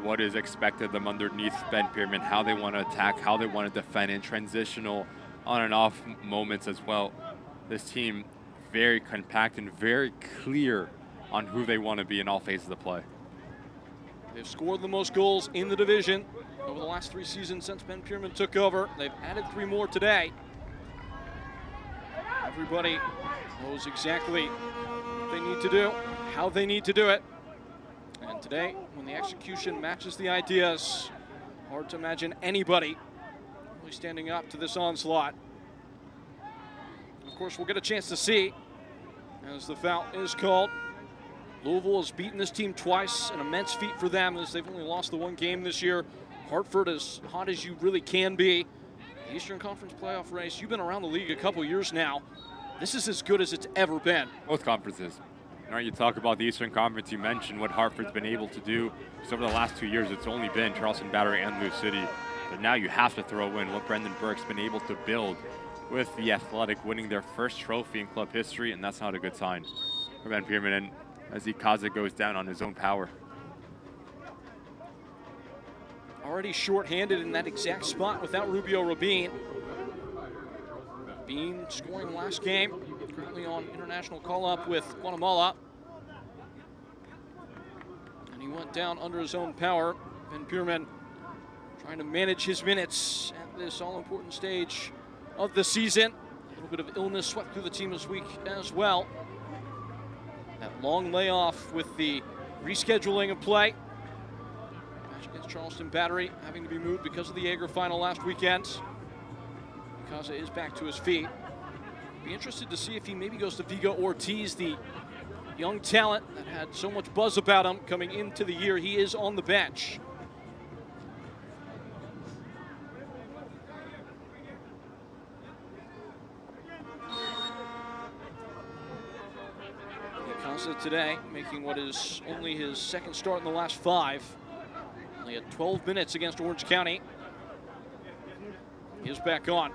What is expected of them underneath Ben Pierman, how they want to attack, how they want to defend, and transitional on and off moments as well. This team very compact and very clear on who they want to be in all phases of play. They've scored the most goals in the division over the last 3 seasons since Ben Pierman took over. They've added 3 more today. Everybody knows exactly what they need to do, how they need to do it. And today, when the execution matches the ideas, hard to imagine anybody really standing up to this onslaught. Of course, we'll get a chance to see as the foul is called. Louisville has beaten this team twice, an immense feat for them as they've only lost the 1 game this year. Hartford as hot as you really can be. The Eastern Conference playoff race, you've been around the league a couple years now. This is as good as it's ever been. Both conferences. All right, you talk about the Eastern Conference, you mentioned what Hartford's been able to do. So over the last 2 years, it's only been Charleston Battery and Lou City. But now you have to throw in what Brendan Burke's been able to build with the Athletic winning their first trophy in club history, and that's not a good sign for Ben Pierman. And as Ikaze goes down on his own power. Already short-handed in that exact spot without Rubio Rabin. Bean scoring last game, currently on international call-up with Guatemala. And he went down under his own power. Ben Pierman trying to manage his minutes at this all-important stage of the season. A little bit of illness swept through the team this week as well. That long layoff with the rescheduling of play. Match against Charleston Battery having to be moved because of the Jaeger final last weekend. Ikaze is back to his feet. Be interested to see if he maybe goes to Vigo Ortiz, the young talent that had so much buzz about him coming into the year. He is on the bench. Ikaze today making what is only his 2nd start in the last 5. Only had 12 minutes against Orange County. He is back on.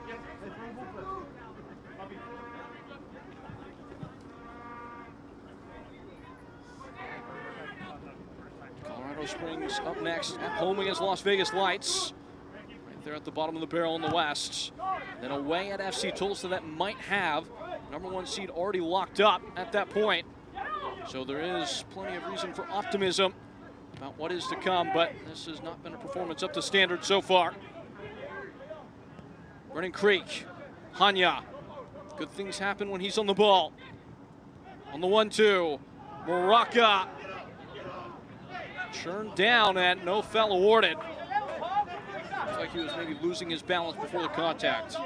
Colorado Springs up next at home against Las Vegas Lights. Right there at the bottom of the barrel in the West. Then away at FC Tulsa that might have Number 1 seed already locked up at that point. So there is plenty of reason for optimism about what is to come, but this has not been a performance up to standard so far. Brennan Creek, Hanya. Good things happen when he's on the ball. On the 1-2, Moraka. Churned down and no foul awarded. Looks like he was maybe losing his balance before the contact.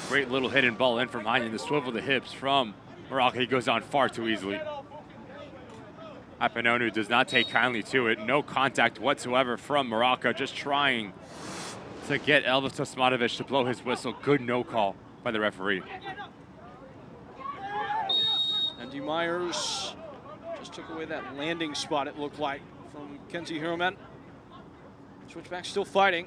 Great little hidden ball in from Hanya. The swivel of the hips from Moraka. He goes down far too easily. Apanonu does not take kindly to it. No contact whatsoever from Moraka. Just trying to get Elvis Tosmanovic to blow his whistle. Good no call by the referee. Andy Myers just took away that landing spot, it looked like, from Kenzie Herman. Switchbacks still fighting.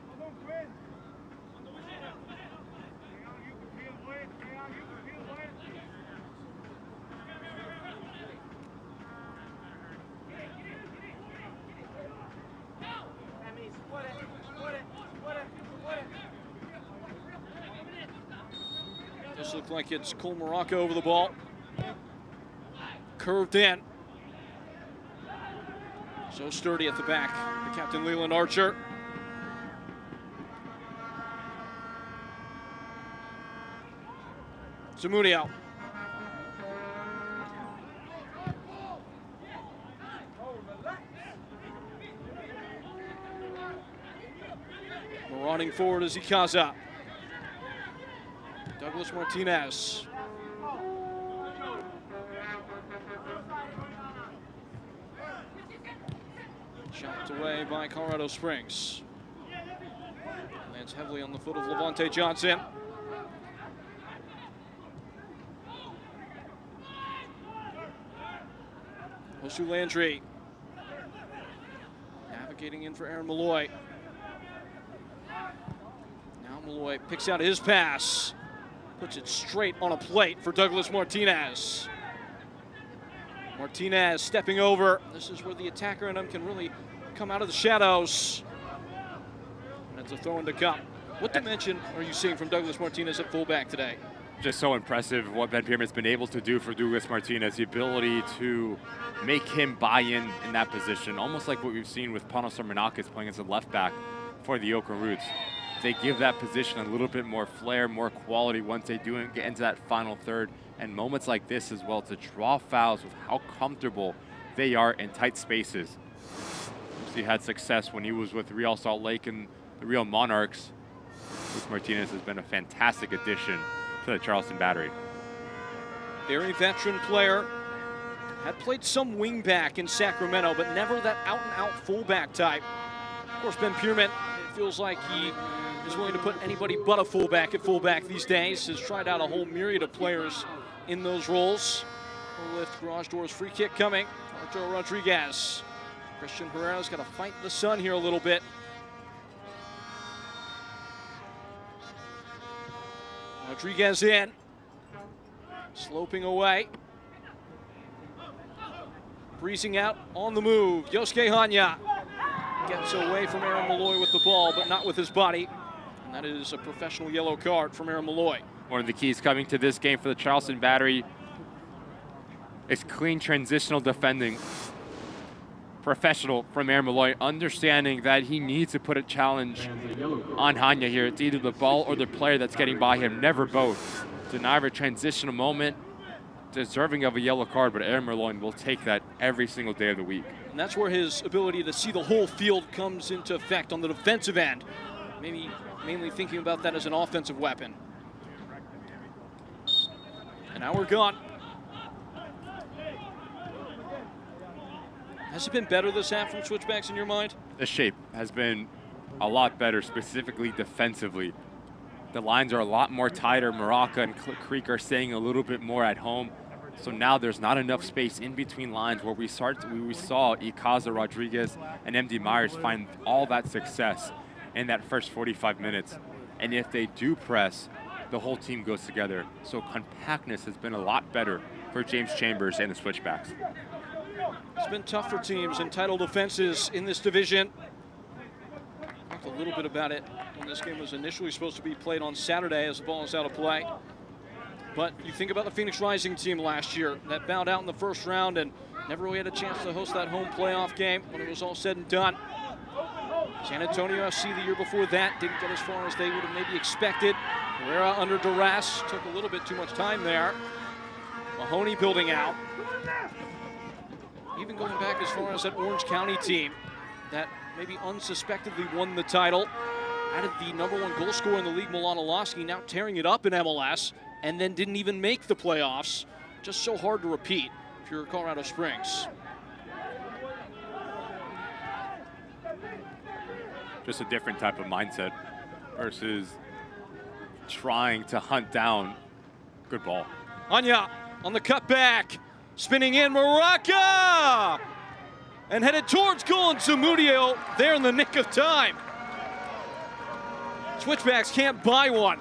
Does look like it's Cole Moraka over the ball. Curved in. So sturdy at the back, the captain Leland Archer. Zamudio. Marauding forward is Ikaza. Douglas Martinez. Chopped away by Colorado Springs. Lands heavily on the foot of Levante Johnson. Hosu Landry. Navigating in for Aaron Malloy. Now Malloy picks out his pass. Puts it straight on a plate for Douglas Martinez. Martinez stepping over. This is where the attacker in him can really come out of the shadows. And it's a throw in to come. What dimension are you seeing from Douglas Martinez at fullback today? Just so impressive what Ben Pierman's been able to do for Douglas Martinez. The ability to make him buy in that position. Almost like what we've seen with Panos Armenakis playing as a left back for the Oakland Roots. They give that position a little bit more flair, more quality once they do get into that final third. And moments like this as well to draw fouls with how comfortable they are in tight spaces. He had success when he was with Real Salt Lake and the Real Monarchs. Douglas Martinez has been a fantastic addition to the Charleston Battery. Very veteran player. Had played some wing back in Sacramento, but never that out-and-out fullback type. Of course, Ben Pierman, it feels like he is willing to put anybody but a fullback at fullback these days. Has tried out a whole myriad of players in those roles. Full lift, garage doors, free kick coming. Arturo Rodriguez. Christian Herrera's got to fight the sun here a little bit. Rodriguez in. Sloping away. Breezing out on the move. Yosuke Hanya gets away from Aaron Malloy with the ball, but not with his body. And that is a professional yellow card from Aaron Malloy. One of the keys coming to this game for the Charleston Battery is clean transitional defending. Professional from Aaron Malloy, understanding that he needs to put a challenge on Hanya here. It's either the ball or the player that's getting by him, never both. Deny a transitional moment, deserving of a yellow card, but Aaron Malloy will take that every single day of the week. And that's where his ability to see the whole field comes into effect on the defensive end. Maybe mainly thinking about that as an offensive weapon. And now we're gone. Has it been better this half from Switchbacks in your mind? The shape has been a lot better, specifically defensively. The lines are a lot more tighter. Moraka and Creek are staying a little bit more at home. So now there's not enough space in between lines where we saw Ikaza, Rodriguez, and MD Myers find all that success in that first 45 minutes. And if they do press, the whole team goes together. So compactness has been a lot better for James Chambers and the Switchbacks. It's been tough for teams in title defenses in this division. Talked a little bit about it when this game was initially supposed to be played on Saturday as the ball is out of play. But you think about the Phoenix Rising team last year that bowed out in the first round and never really had a chance to host that home playoff game when it was all said and done. San Antonio FC the year before that didn't get as far as they would have maybe expected. Herrera under duress, took a little bit too much time there. Mahoney building out. Even going back as far as that Orange County team that maybe unsuspectedly won the title. Added the #1 goal scorer in the league, Milan Olowski, now tearing it up in MLS, and then didn't even make the playoffs. Just so hard to repeat if you're Colorado Springs. Just a different type of mindset versus trying to hunt down. Good ball. Anya on the cutback, spinning in, Maraca! And headed towards goal, and Zamudio there in the nick of time. Switchbacks can't buy one.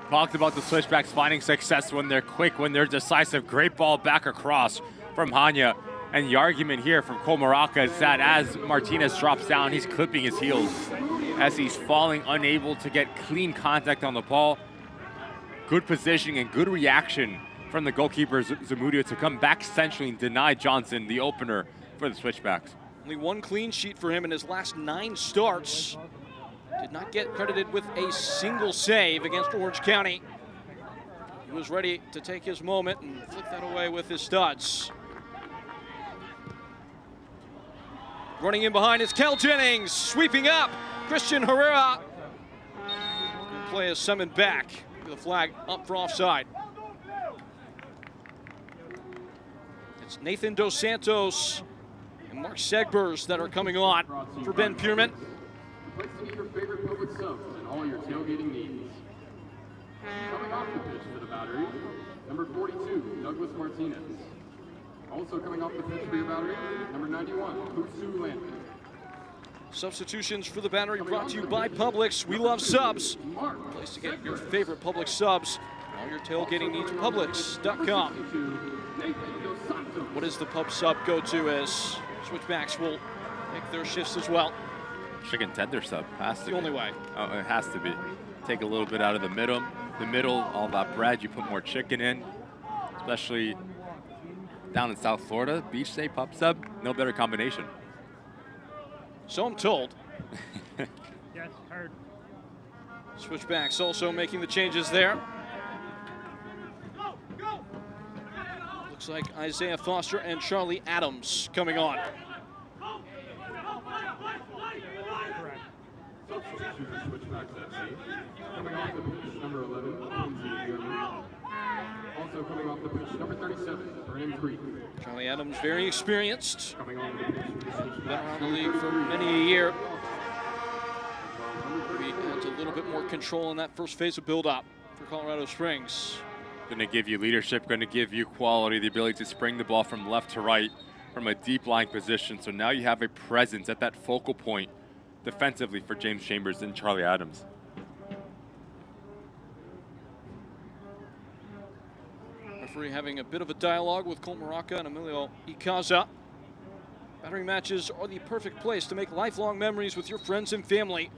Talked about the Switchbacks finding success when they're quick, when they're decisive. Great ball back across from Hanya. And the argument here from Cole Maraca is that as Martinez drops down, he's clipping his heels as he's falling, unable to get clean contact on the ball. Good positioning and good reaction from the goalkeeper Zamudio to come back centrally and deny Johnson the opener for the Switchbacks. Only one clean sheet for him in his last 9 starts. Did not get credited with a single save against Orange County. He was ready to take his moment and flick that away with his studs. Running in behind is Kel Jennings, sweeping up. Christian Herrera. And play is summoned back with a flag up for offside. It's Nathan Dos Santos and Mark Segbers that are coming on for Ben Pierman. Place to get your favorite public subs and all your tailgating needs. Coming off the pitch for the Battery, number 42, Douglas Martinez. Also coming off the pitch for your Battery, number 91, Husu Landry. Substitutions for the Battery brought to you by Publix. We love subs. Place to get your favorite Publix subs. All your tailgating needs, Publix.com. What is the pub sub go-to as Switchbacks will make their shifts as well? Chicken tender sub, has to be. The only way. Oh, it has to be. Take a little bit out of the middle, all that bread, you put more chicken in, especially down in South Florida, beach day pub sub, no better combination. So I'm told. Yes, heard. Switchbacks also making the changes there. Looks like Isaiah Foster and Charlie Adams coming on. Switchbacks FC. Coming off the pitch, number 11, Lindsay German. Also coming off the pitch, number 37, Brandon Creek. Charlie Adams, very experienced. Coming on the pitch, been around the league for many a year. He adds a little bit more control in that first phase of build-up for Colorado Springs. Going to give you leadership, going to give you quality, the ability to spring the ball from left to right from a deep line position. So now you have a presence at that focal point defensively for James Chambers and Charlie Adams. Referee having a bit of a dialogue with Cole Maraca and Emilio Icaza. Battery matches are the perfect place to make lifelong memories with your friends and family.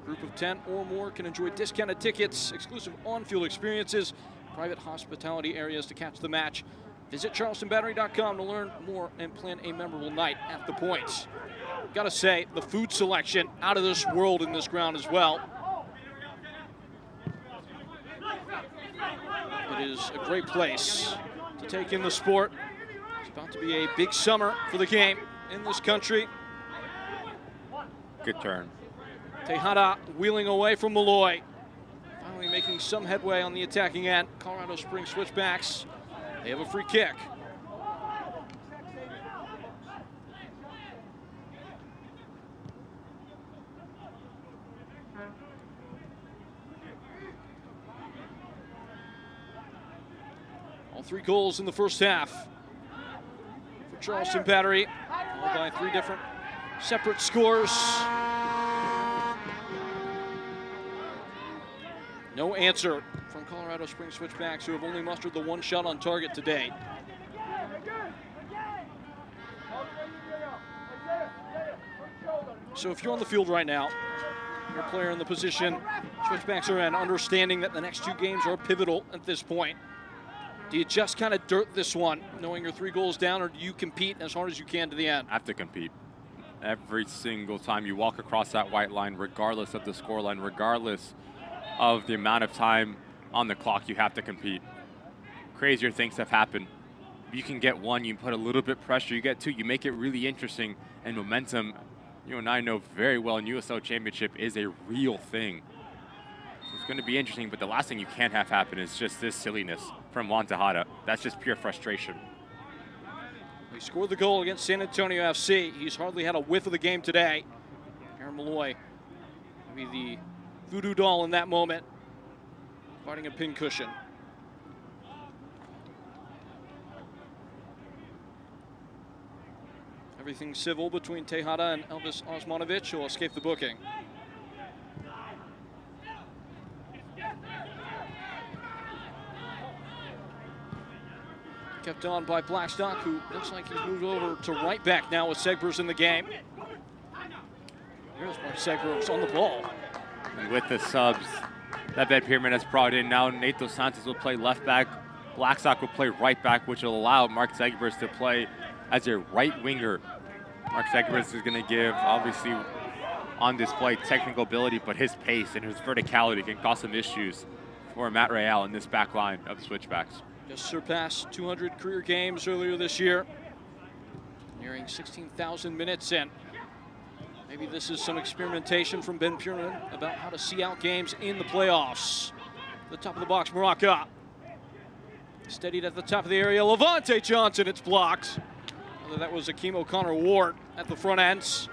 A group of 10 or more can enjoy discounted tickets, exclusive on-field experiences, private hospitality areas to catch the match. Visit charlestonbattery.com to learn more and plan a memorable night at the points. Gotta say, the food selection out of this world in this ground as well. It is a great place to take in the sport. It's about to be a big summer for the game in this country. Good turn. Tejada wheeling away from Malloy. Finally making some headway on the attacking end. Colorado Springs Switchbacks. They have a free kick. All 3 goals in the first half for Charleston Battery, all by 3 different separate scores. No answer from Colorado Springs Switchbacks, who have only mustered the 1 shot on target today. So if you're on the field right now, you're a player in the position Switchbacks are in, understanding that the next 2 games are pivotal at this point. Do you just kind of dirt this one, knowing you're 3 goals down, or do you compete as hard as you can to the end? I have to compete. Every single time you walk across that white line, regardless of the scoreline, regardless of the amount of time on the clock, you have to compete. Crazier things have happened. If you can get 1, you put a little bit pressure. You get 2, you make it really interesting, and momentum, you and I know very well, in USL Championship is a real thing. So it's going to be interesting, but the last thing you can't have happen is just this silliness from Juan Tejada. That's just pure frustration. He scored the goal against San Antonio FC. He's hardly had a whiff of the game today. Aaron Malloy, maybe the voodoo doll in that moment, fighting a pincushion. Everything civil between Tejada and Elvis Osmanovic, who will escape the booking. Kept on by Blackstock, who looks like he's moved over to right back now with Segbers in the game. Here's Mark Segbers on the ball. And with the subs that Ben Pierman has brought in, now Nate Dos Santos will play left back. Blackstock will play right back, which will allow Mark Segbers to play as a right winger. Mark Segbers is going to give, obviously, on display technical ability, but his pace and his verticality can cause some issues for Matt Real in this back line of the Switchbacks. Just surpassed 200 career games earlier this year, nearing 16,000 minutes in. Maybe this is some experimentation from Ben Pierman about how to see out games in the playoffs. The top of the box, Moraka. Steadied at the top of the area, Levante Johnson, it's blocked. Whether that was Akeem O'Connor-Ward at the front ends.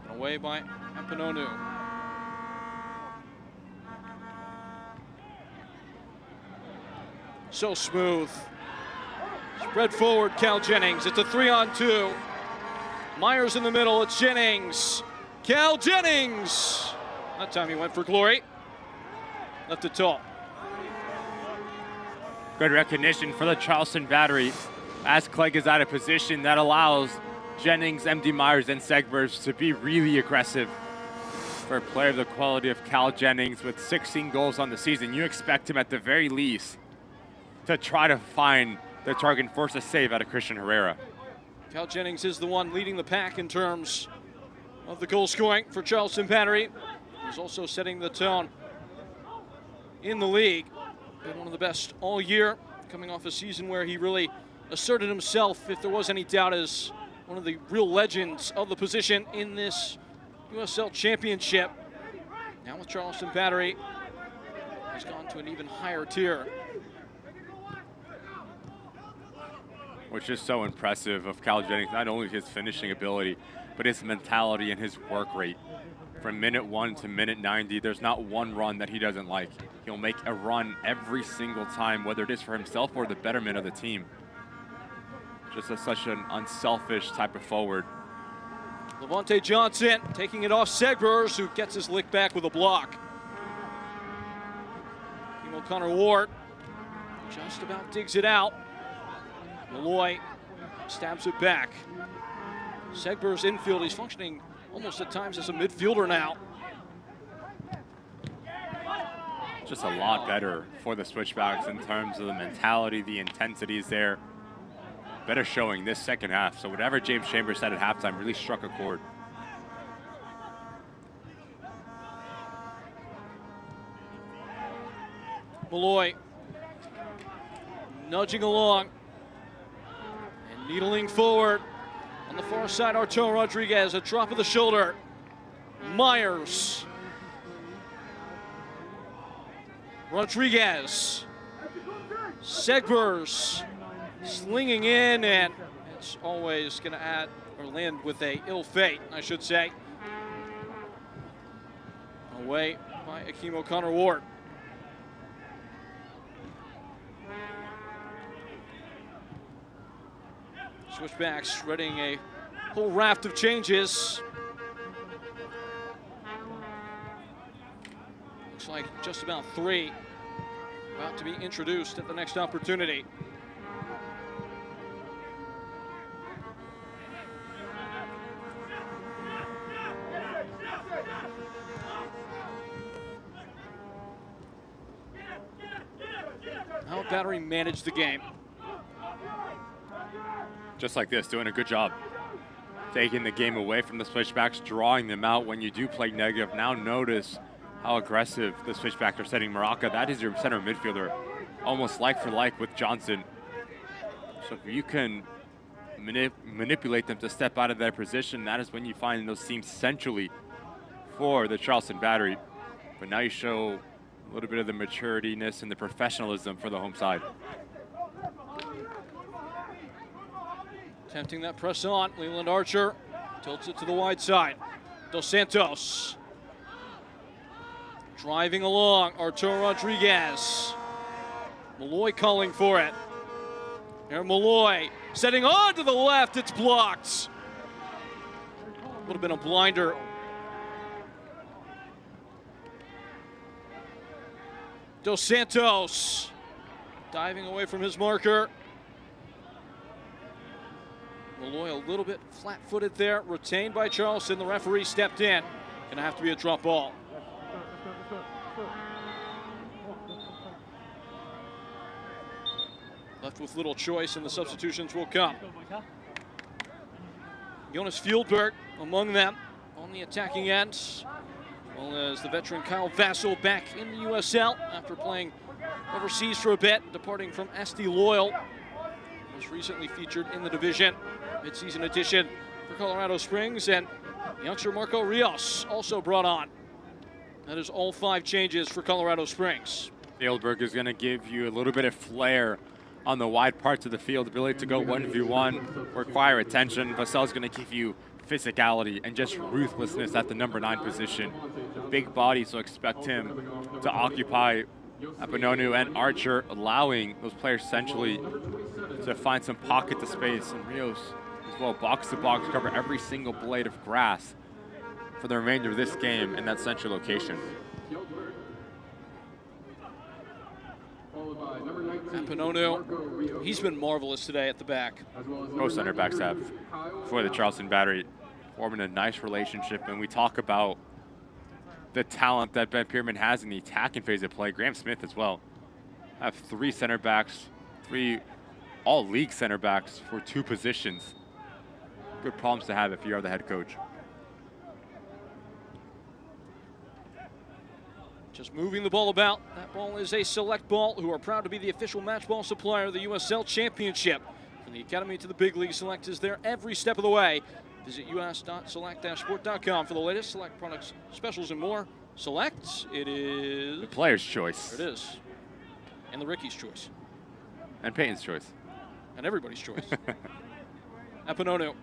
And away by Ampanonu. So smooth. Spread forward, Cal Jennings. It's a 3-on-2. Myers in the middle, it's Jennings. Cal Jennings! That time he went for glory. Left it tall. Good recognition for the Charleston Battery. As Clegg is out of position, that allows Jennings, MD Myers, and Segbers to be really aggressive. For a player of the quality of Cal Jennings with 16 goals on the season, you expect him at the very least to try to find the target and force a save out of Christian Herrera. Cal Jennings is the one leading the pack in terms of the goal scoring for Charleston Battery. He's also setting the tone in the league. Been one of the best all year, coming off a season where he really asserted himself, if there was any doubt, as one of the real legends of the position in this USL Championship. Now with Charleston Battery, he's gone to an even higher tier. Which is so impressive of Cal Jennings, not only his finishing ability, but his mentality and his work rate. From minute 1 to minute 90, there's not one run that he doesn't like. He'll make a run every single time, whether it is for himself or the betterment of the team. Just such an unselfish type of forward. Levante Johnson taking it off Segbers, who gets his lick back with a block. Team O'Connor-Ward just about digs it out. Malloy stabs it back. Segbers infield, he's functioning almost at times as a midfielder now. Just a lot better for the Switchbacks in terms of the mentality, the intensity is there. Better showing this second half. So whatever James Chambers said at halftime really struck a chord. Malloy nudging along and needling forward. On the far side, Arturo Rodriguez, a drop of the shoulder. Myers. Rodriguez. Segbers slinging in, and it's always going to add or land with a ill fate, I should say. Away by Akeem O'Connor-Ward. Switchbacks readying a whole raft of changes. Looks like just about 3 about to be introduced at the next opportunity. Battery managed the game. Just like this, doing a good job. Taking the game away from the Switchbacks, drawing them out when you do play negative. Now notice how aggressive the Switchbacks are setting Maraca. That is your center midfielder, almost like for like with Johnson. So if you can manipulate them to step out of their position, that is when you find those seams centrally for the Charleston Battery. But now you show a little bit of the maturityness and the professionalism for the home side. Attempting that press on, Leland Archer tilts it to the wide side. Dos Santos driving along, Arturo Rodriguez. Malloy calling for it. Here Malloy setting on to the left, it's blocked. Would have been a blinder. Dos Santos diving away from his marker. Malloy a little bit flat-footed there, retained by Charleston. The referee stepped in. Gonna have to be a drop ball. Left with little choice, and the substitutions will come. Jonas Fieldberg among them on the attacking end, as well as the veteran Kyle Vassell back in the USL after playing overseas for a bit, departing from SD Loyal. Most recently featured in the division. Mid-season addition for Colorado Springs, and youngster Marco Rios also brought on. That is all 5 changes for Colorado Springs. Fieldberg is going to give you a little bit of flair on the wide parts of the field, ability to go 1v1, require attention. Vassell's going to give you physicality and just ruthlessness at the number 9 position. Big body, so expect him to occupy Apanonu and Archer, allowing those players centrally to find some pocket to space. And Rios as well, box to box, cover every single blade of grass for the remainder of this game in that central location. Apanonu, he's been marvelous today at the back. Both center backs have for the Charleston Battery, forming a nice relationship. And we talk about the talent that Ben Pierman has in the attacking phase of play. Graham Smith as well. Have 3 center backs, 3 all-league center backs for 2 positions. Good problems to have if you are the head coach. Just moving the ball about. That ball is a select ball, who are proud to be the official match ball supplier of the USL Championship. From the academy to the big league, Select is there every step of the way. Visit us.select-sport.com for the latest Select products, specials, and more. Select, it is... the player's choice. There it is. And the Ricky's choice. And Peyton's choice. And everybody's choice. Apanonu.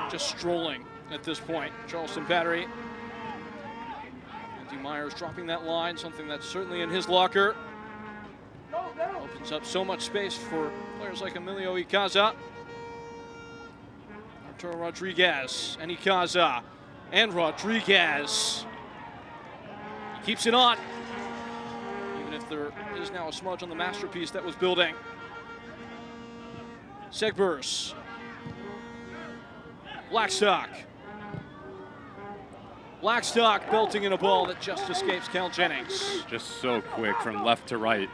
Just strolling at this point. Charleston Battery. Andy Myers dropping that line, something that's certainly in his locker. Opens up so much space for players like Emilio Icaza. Arturo Rodriguez and Icaza and Rodriguez. He keeps it on, even if there is now a smudge on the masterpiece that was building. Segbers. Blackstock. Blackstock belting in a ball that just escapes Cal Jennings. Just so quick from left to right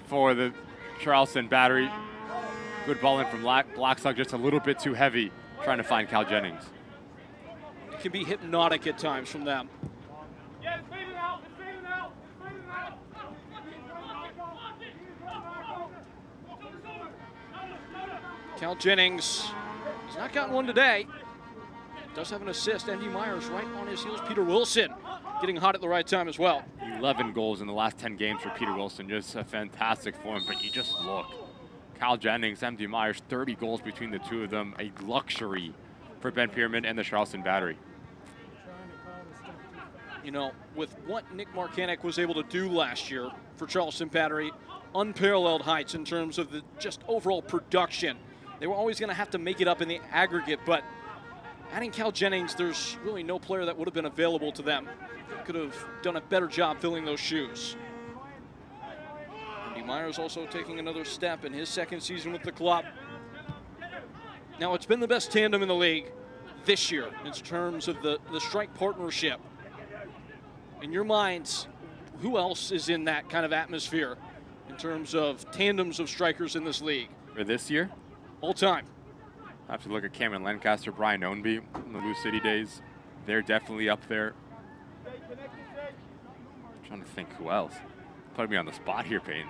for the Charleston Battery. Good ball in from Blackstock, just a little bit too heavy, trying to find Cal Jennings. It can be hypnotic at times from them. Cal Jennings, he's not gotten one today. Does have an assist. Andy Myers right on his heels. Peter Wilson getting hot at the right time as well. 11 goals in the last 10 games for Peter Wilson. Just a fantastic form, but you just look. Cal Jennings, Andy Myers, 30 goals between the two of them. A luxury for Ben Pierman and the Charleston Battery. You know, with what Nick Markanek was able to do last year for Charleston Battery, unparalleled heights in terms of the just overall production. They were always going to have to make it up in the aggregate, but adding Cal Jennings, there's really no player that would have been available to them that could have done a better job filling those shoes. Andy Myers also taking another step in his second season with the club. Now, it's been the best tandem in the league this year in terms of the strike partnership. In your minds, who else is in that kind of atmosphere in terms of tandems of strikers in this league? For this year? All time. I have to look at Cameron Lancaster, Brian Ownby in the Lou City days. They're definitely up there. I'm trying to think who else. Put me on the spot here, Payne.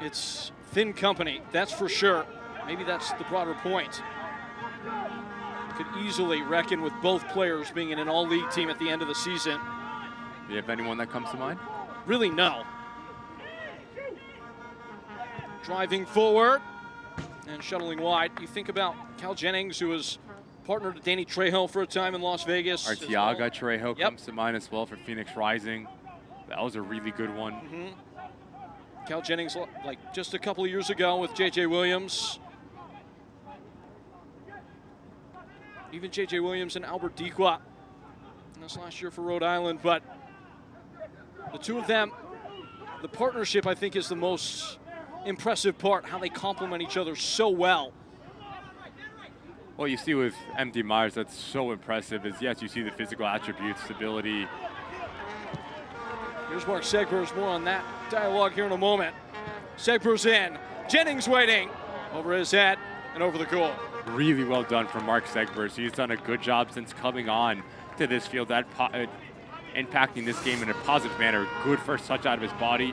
It's thin company, that's for sure. Maybe that's the broader point. Could easily reckon with both players being in an all-league team at the end of the season. Do you have anyone that comes to mind? Really, no. Driving forward and shuttling wide. You think about Cal Jennings, who was partner to Danny Trejo for a time in Las Vegas. Arteaga Trejo comes to mind as well for Phoenix Rising. That was a really good one. Cal Jennings, like just a couple of years ago with J.J. Williams. Even J.J. Williams and Albert Dequa. That's last year for Rhode Island, but the two of them, the partnership, I think, is the most impressive part, how they complement each other so well. What you see with MD Myers that's so impressive is, yes, you see the physical attributes, stability. Here's Mark Segbers, more on that dialogue here in a moment. Segbers in, Jennings waiting, over his head and over the goal. Really well done from Mark Segbers. He's done a good job since coming on to this field, impacting this game in a positive manner. Good first touch out of his body,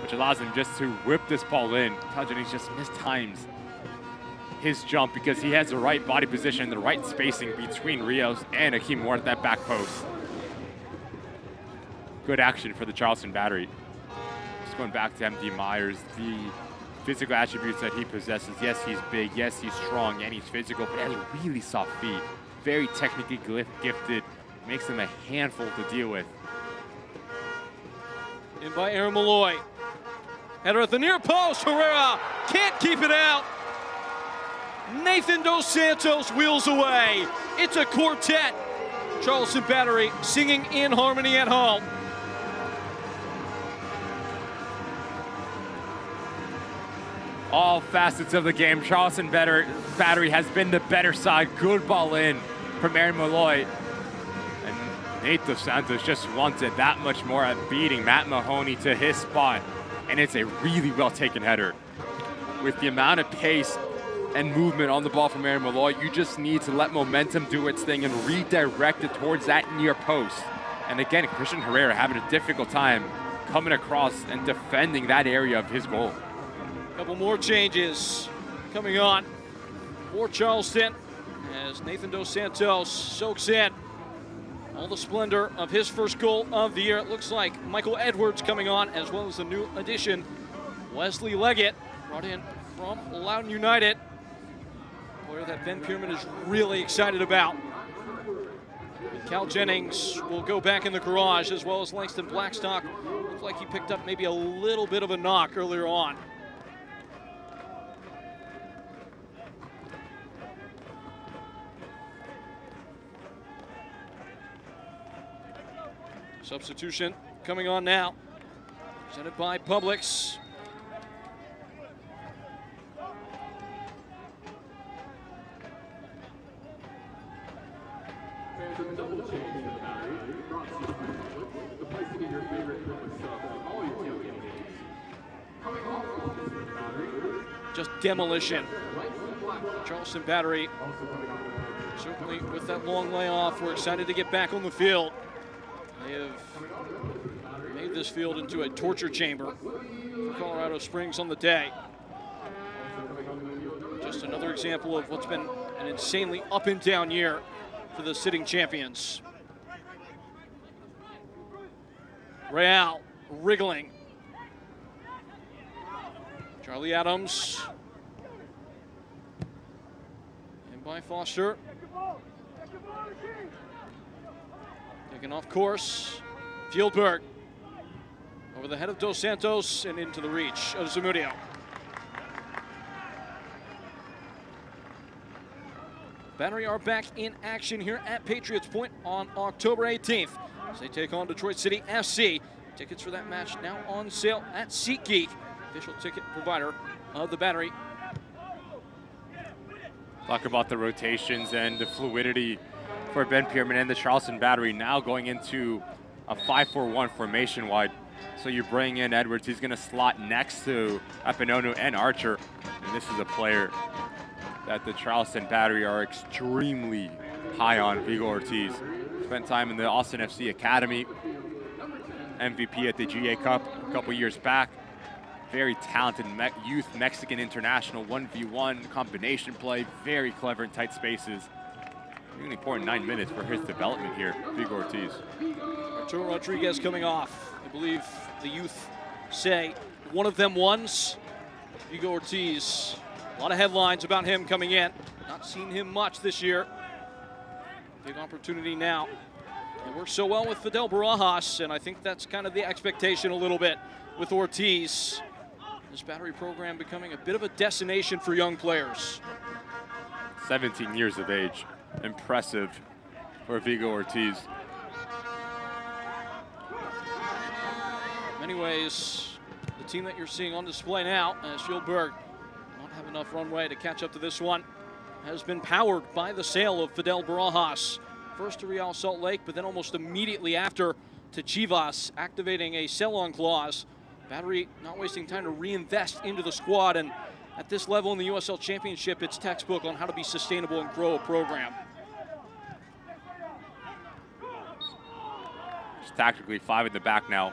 which allows him just to whip this ball in. Cal Jennings just mistimes his jump because he has the right body position, the right spacing between Rios and Akeem Moore at that back post. Good action for the Charleston Battery. Just going back to MD Myers, the physical attributes that he possesses. Yes, he's big. Yes, he's strong, and he's physical, but he has really soft feet. Very technically gifted. Makes him a handful to deal with. In by Aaron Malloy. Header at the near post. Herrera can't keep it out. Nathan Dos Santos wheels away. It's a quartet. Charleston Battery singing in harmony at home. All facets of the game, Charleston Battery has been the better side. Good ball in from Aaron Malloy. And Nate Dos Santos just wanted that much more at beating Matt Mahoney to his spot. And it's a really well taken header. With the amount of pace and movement on the ball from Aaron Malloy, you just need to let momentum do its thing and redirect it towards that near post. And again, Christian Herrera having a difficult time coming across and defending that area of his goal. Couple more changes coming on for Charleston as Nathan Dos Santos soaks in all the splendor of his first goal of the year. It looks like Michael Edwards coming on, as well as the new addition, Wesley Leggett, brought in from Loudoun United. Player that Ben Pierman is really excited about. And Cal Jennings will go back in the garage, as well as Langston Blackstock. Looks like he picked up maybe a little bit of a knock earlier on. Substitution coming on now. Presented by Publix. Just demolition. Charleston Battery, certainly with that long layoff, we're excited to get back on the field. They have made this field into a torture chamber for Colorado Springs on the day. Just another example of what's been an insanely up and down year for the sitting champions. Real wriggling. Charlie Adams. And by Foster. Taken off course. Fieldberg. Over the head of Dos Santos and into the reach of Zamudio. Battery are back in action here at Patriots Point on October 18th as they take on Detroit City FC. Tickets for that match now on sale at SeatGeek, official ticket provider of the Battery. Talk about the rotations and the fluidity for Ben Pierman and the Charleston Battery, now going into a 5-4-1 formation wide. So you bring in Edwards, he's gonna slot next to Epinonu and Archer. And this is a player that the Charleston Battery are extremely high on, Vigo Ortiz. Spent time in the Austin FC Academy, MVP at the GA Cup a couple years back. Very talented youth Mexican international, 1v1 combination play, very clever in tight spaces. Really important 9 minutes for his development here, Vigo Ortiz. Arturo Rodriguez coming off. I believe the youth say one of them ones. Vigo Ortiz, a lot of headlines about him coming in. Not seen him much this year. Big opportunity now. It works so well with Fidel Barajas, and I think that's kind of the expectation a little bit with Ortiz. This Battery program becoming a bit of a destination for young players. 17 years of age. Impressive for Vigo Ortiz. In many ways, the team that you're seeing on display now, as Schildberg not have enough runway to catch up to this one, has been powered by the sale of Fidel Barajas. First to Real Salt Lake, but then almost immediately after to Chivas, activating a sell-on clause. Battery not wasting time to reinvest into the squad, and at this level in the USL Championship, it's textbook on how to be sustainable and grow a program. It's tactically 5 in the back now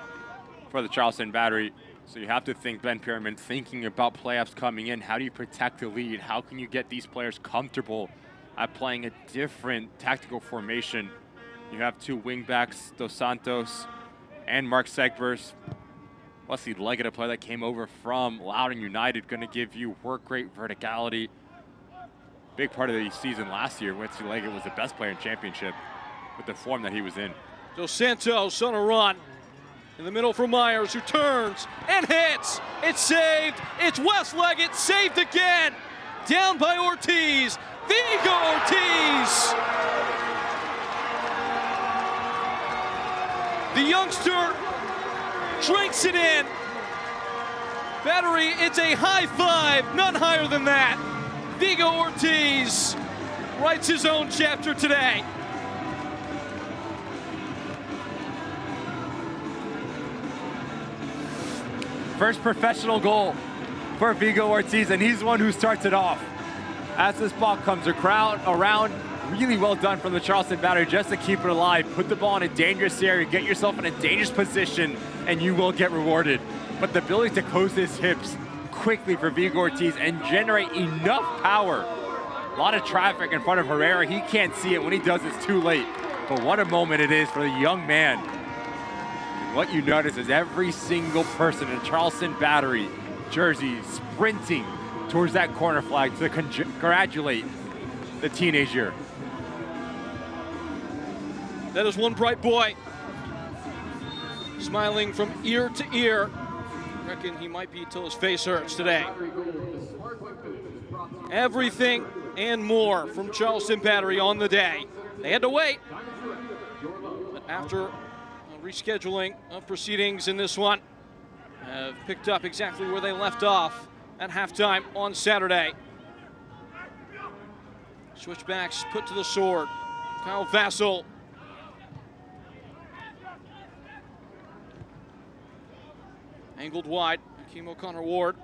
for the Charleston Battery. So you have to think Ben Pierman thinking about playoffs coming in. How do you protect the lead? How can you get these players comfortable at playing a different tactical formation? You have 2 wingbacks, Dos Santos and Mark Segbers. Wesley Leggett, a player that came over from Loudoun United, going to give you work rate, verticality. Big part of the season last year, Wesley Leggett was the best player in championship with the form that he was in. Dos Santos on a run. In the middle for Myers, who turns and hits. It's saved. It's Wes Leggett, saved again. Down by Ortiz. Vigo Ortiz. The youngster drinks it in. Battery, it's a high five, none higher than that. Vigo Ortiz writes his own chapter today. First professional goal for Vigo Ortiz, and he's the one who starts it off. As this ball comes around, really well done from the Charleston Battery just to keep it alive. Put the ball in a dangerous area, get yourself in a dangerous position, and you will get rewarded. But the ability to close his hips quickly for Vigo Ortiz and generate enough power. A lot of traffic in front of Herrera. He can't see it. When he does, it's too late. But what a moment it is for the young man. What you notice is every single person in Charleston Battery jersey sprinting towards that corner flag to congratulate the teenager. That is one bright boy, smiling from ear to ear. I reckon he might be till his face hurts today. Everything and more from Charleston Battery on the day. They had to wait, but after rescheduling of proceedings in this one, have picked up exactly where they left off at halftime on Saturday. Switchbacks put to the sword. Kyle Vassell. Angled wide, Hakeem O'Connor-Ward.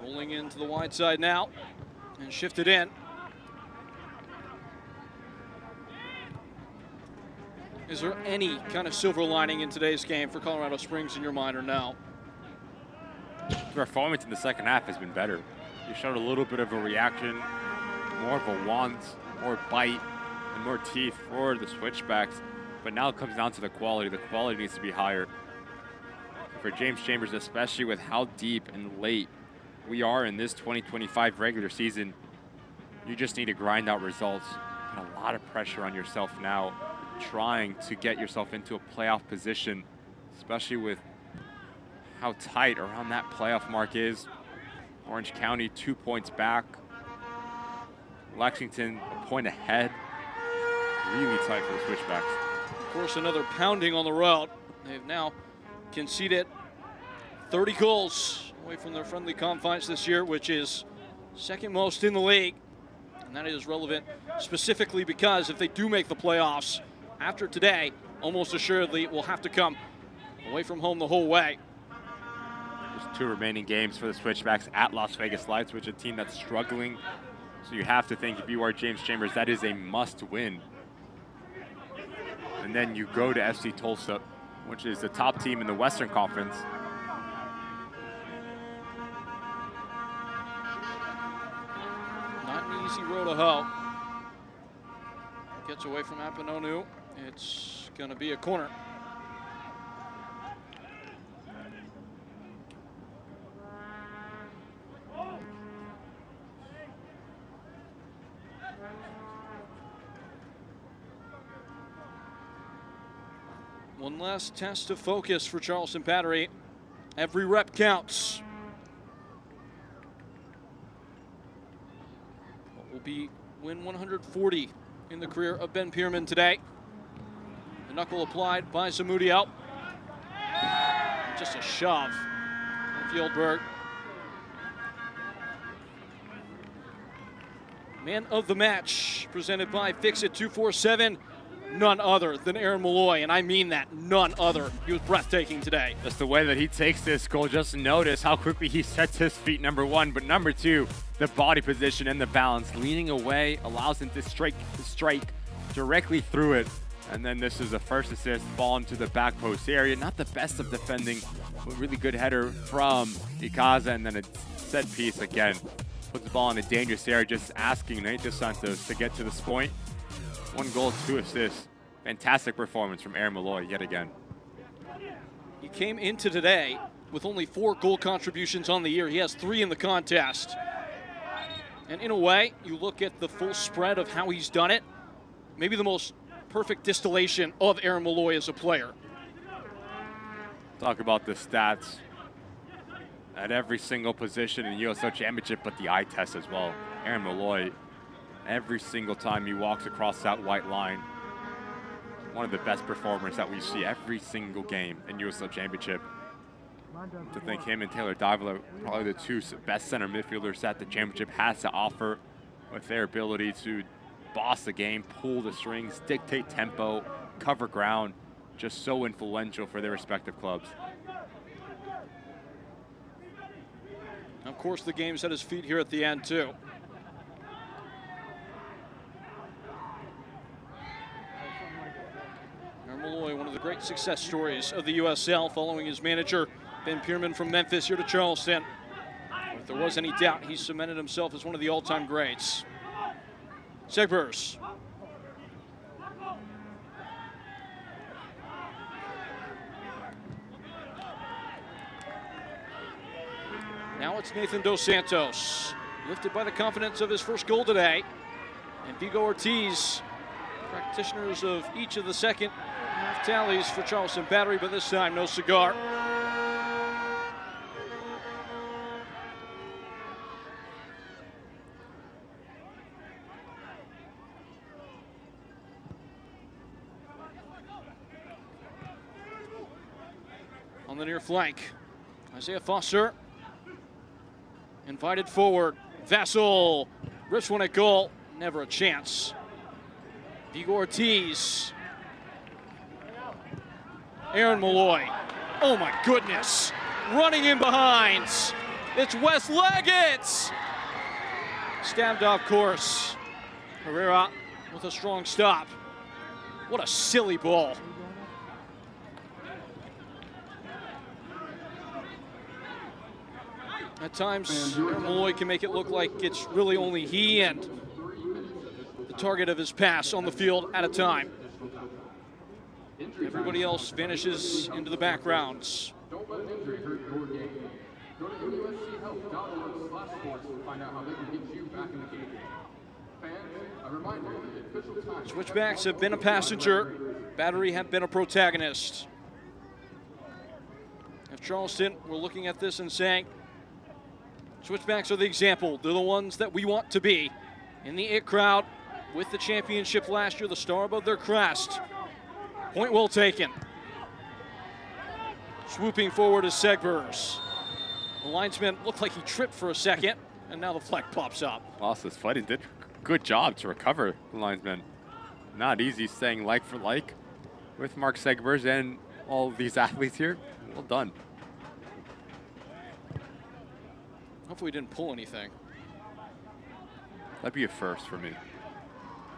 Rolling into the wide side now and shifted in. Is there any kind of silver lining in today's game for Colorado Springs in your mind, or no? The performance in the second half has been better. You showed a little bit of a reaction, more of a want, more bite, and more teeth for the Switchbacks. But now it comes down to the quality. The quality needs to be higher. For James Chambers, especially with how deep and late we are in this 2025 regular season, you just need to grind out results. Put a lot of pressure on yourself now, trying to get yourself into a playoff position, especially with how tight around that playoff mark is. Orange County 2 points back. Lexington a point ahead. Really tight for the Switchbacks. Of course, another pounding on the road. They've now conceded 30 goals away from their friendly confines this year, which is second most in the league. And that is relevant specifically because if they do make the playoffs after today, almost assuredly will have to come away from home the whole way. There's 2 remaining games for the Switchbacks at Las Vegas Lights, which is a team that's struggling. So you have to think, if you are James Chambers, that is a must-win. And then you go to FC Tulsa, which is the top team in the Western Conference. Not an easy road to hoe. Gets away from Apanonu. It's going to be a corner. One last test of focus for Charleston Battery. Every rep counts. What will be win 140 in the career of Ben Pierman today. The knuckle applied by Zamudio. Just a shove from Fieldberg. Man of the match presented by Fix It 247. None other than Aaron Malloy, and I mean that, none other. He was breathtaking today. Just the way that he takes this goal, just notice how quickly he sets his feet, number 1. But number 2, the body position and the balance. Leaning away allows him to strike directly through it. And then this is the first assist, ball into the back post area. Not the best of defending, but really good header from Ikaza, and then a set piece again. Puts the ball in a dangerous area, just asking Nate Dos Santos to get to this point. 1 goal, 2 assists. Fantastic performance from Aaron Malloy yet again. He came into today with only 4 goal contributions on the year. He has 3 in the contest. And in a way, you look at the full spread of how he's done it, maybe the most perfect distillation of Aaron Malloy as a player. Talk about the stats at every single position in the USL Championship, but the eye test as well. Aaron Malloy, every single time he walks across that white line, one of the best performers that we see every single game in USL Championship. To think him and Taylor Davila, probably the 2 best center midfielders that the championship has to offer, with their ability to boss the game, pull the strings, dictate tempo, cover ground, just so influential for their respective clubs. Of course, the game's at his feet here at the end, too. Malloy, one of the great success stories of the USL, following his manager, Ben Pierman, from Memphis here to Charleston. If there was any doubt, he cemented himself as one of the all-time greats. Segbers. Now it's Nathan Dos Santos, lifted by the confidence of his first goal today. And Vigo Ortiz, practitioners of each of the second half tallies for Charleston Battery, but this time no cigar. On the near flank, Isaiah Foster invited forward. Vassell rips one at goal, never a chance. Vigo Ortiz. Aaron Malloy. Oh my goodness. Running in behind. It's Wes Leggett. Stabbed off course. Herrera with a strong stop. What a silly ball. At times, Aaron Malloy can make it look like it's really only he and the target of his pass on the field at a time. Everybody else vanishes into the backgrounds. Don't let injury hurt your game. Go to USCHealth.org/sports to find out how they can get you back in the game. Fans, a reminder that the official time. Switchbacks have been a passenger. Battery have been a protagonist. If Charleston were looking at this and saying, Switchbacks are the example, they're the ones that we want to be, in the it crowd with the championship last year, the star above their crest. Point well taken. Swooping forward is Segbers. The linesman looked like he tripped for a second, and now the flag pops up. Lost his foot. He did a good job to recover the linesman. Not easy staying like for like with Mark Segbers and all of these athletes here. Well done. Hopefully he didn't pull anything. That'd be a first for me.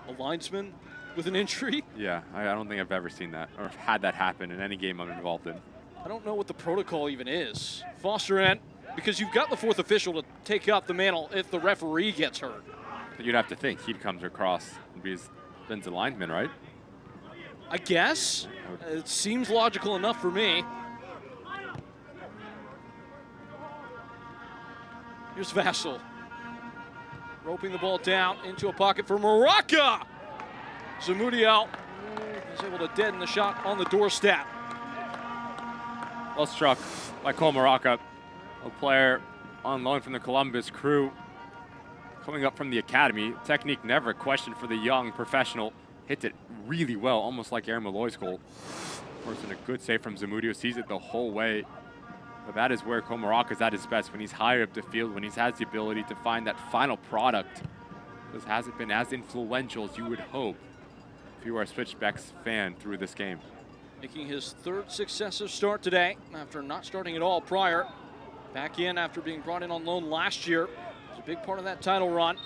A linesman with an injury? Yeah, I don't think I've ever seen that or had that happen in any game I'm involved in. I don't know what the protocol even is. Foster in, because you've got the fourth official to take up the mantle if the referee gets hurt. But you'd have to think he'd come across and be Ben's a lineman, right? I guess. It seems logical enough for me. Here's Vassell. Roping the ball down into a pocket for Maraca. Zamudio is able to deaden the shot on the doorstep. Well struck by Cole Maraca, a player on loan from the Columbus Crew. Coming up from the academy, technique never a question for the young professional. Hits it really well, almost like Aaron Malloy's goal. Of course, in a good save from Zamudio, sees it the whole way. But that is where Cole Maraca is at his best, when he's higher up the field, when he has the ability to find that final product. This hasn't been as influential as you would hope if you are a Switchbacks fan through this game. Making his third successive start today after not starting at all prior. Back in after being brought in on loan last year. It's a big part of that title run.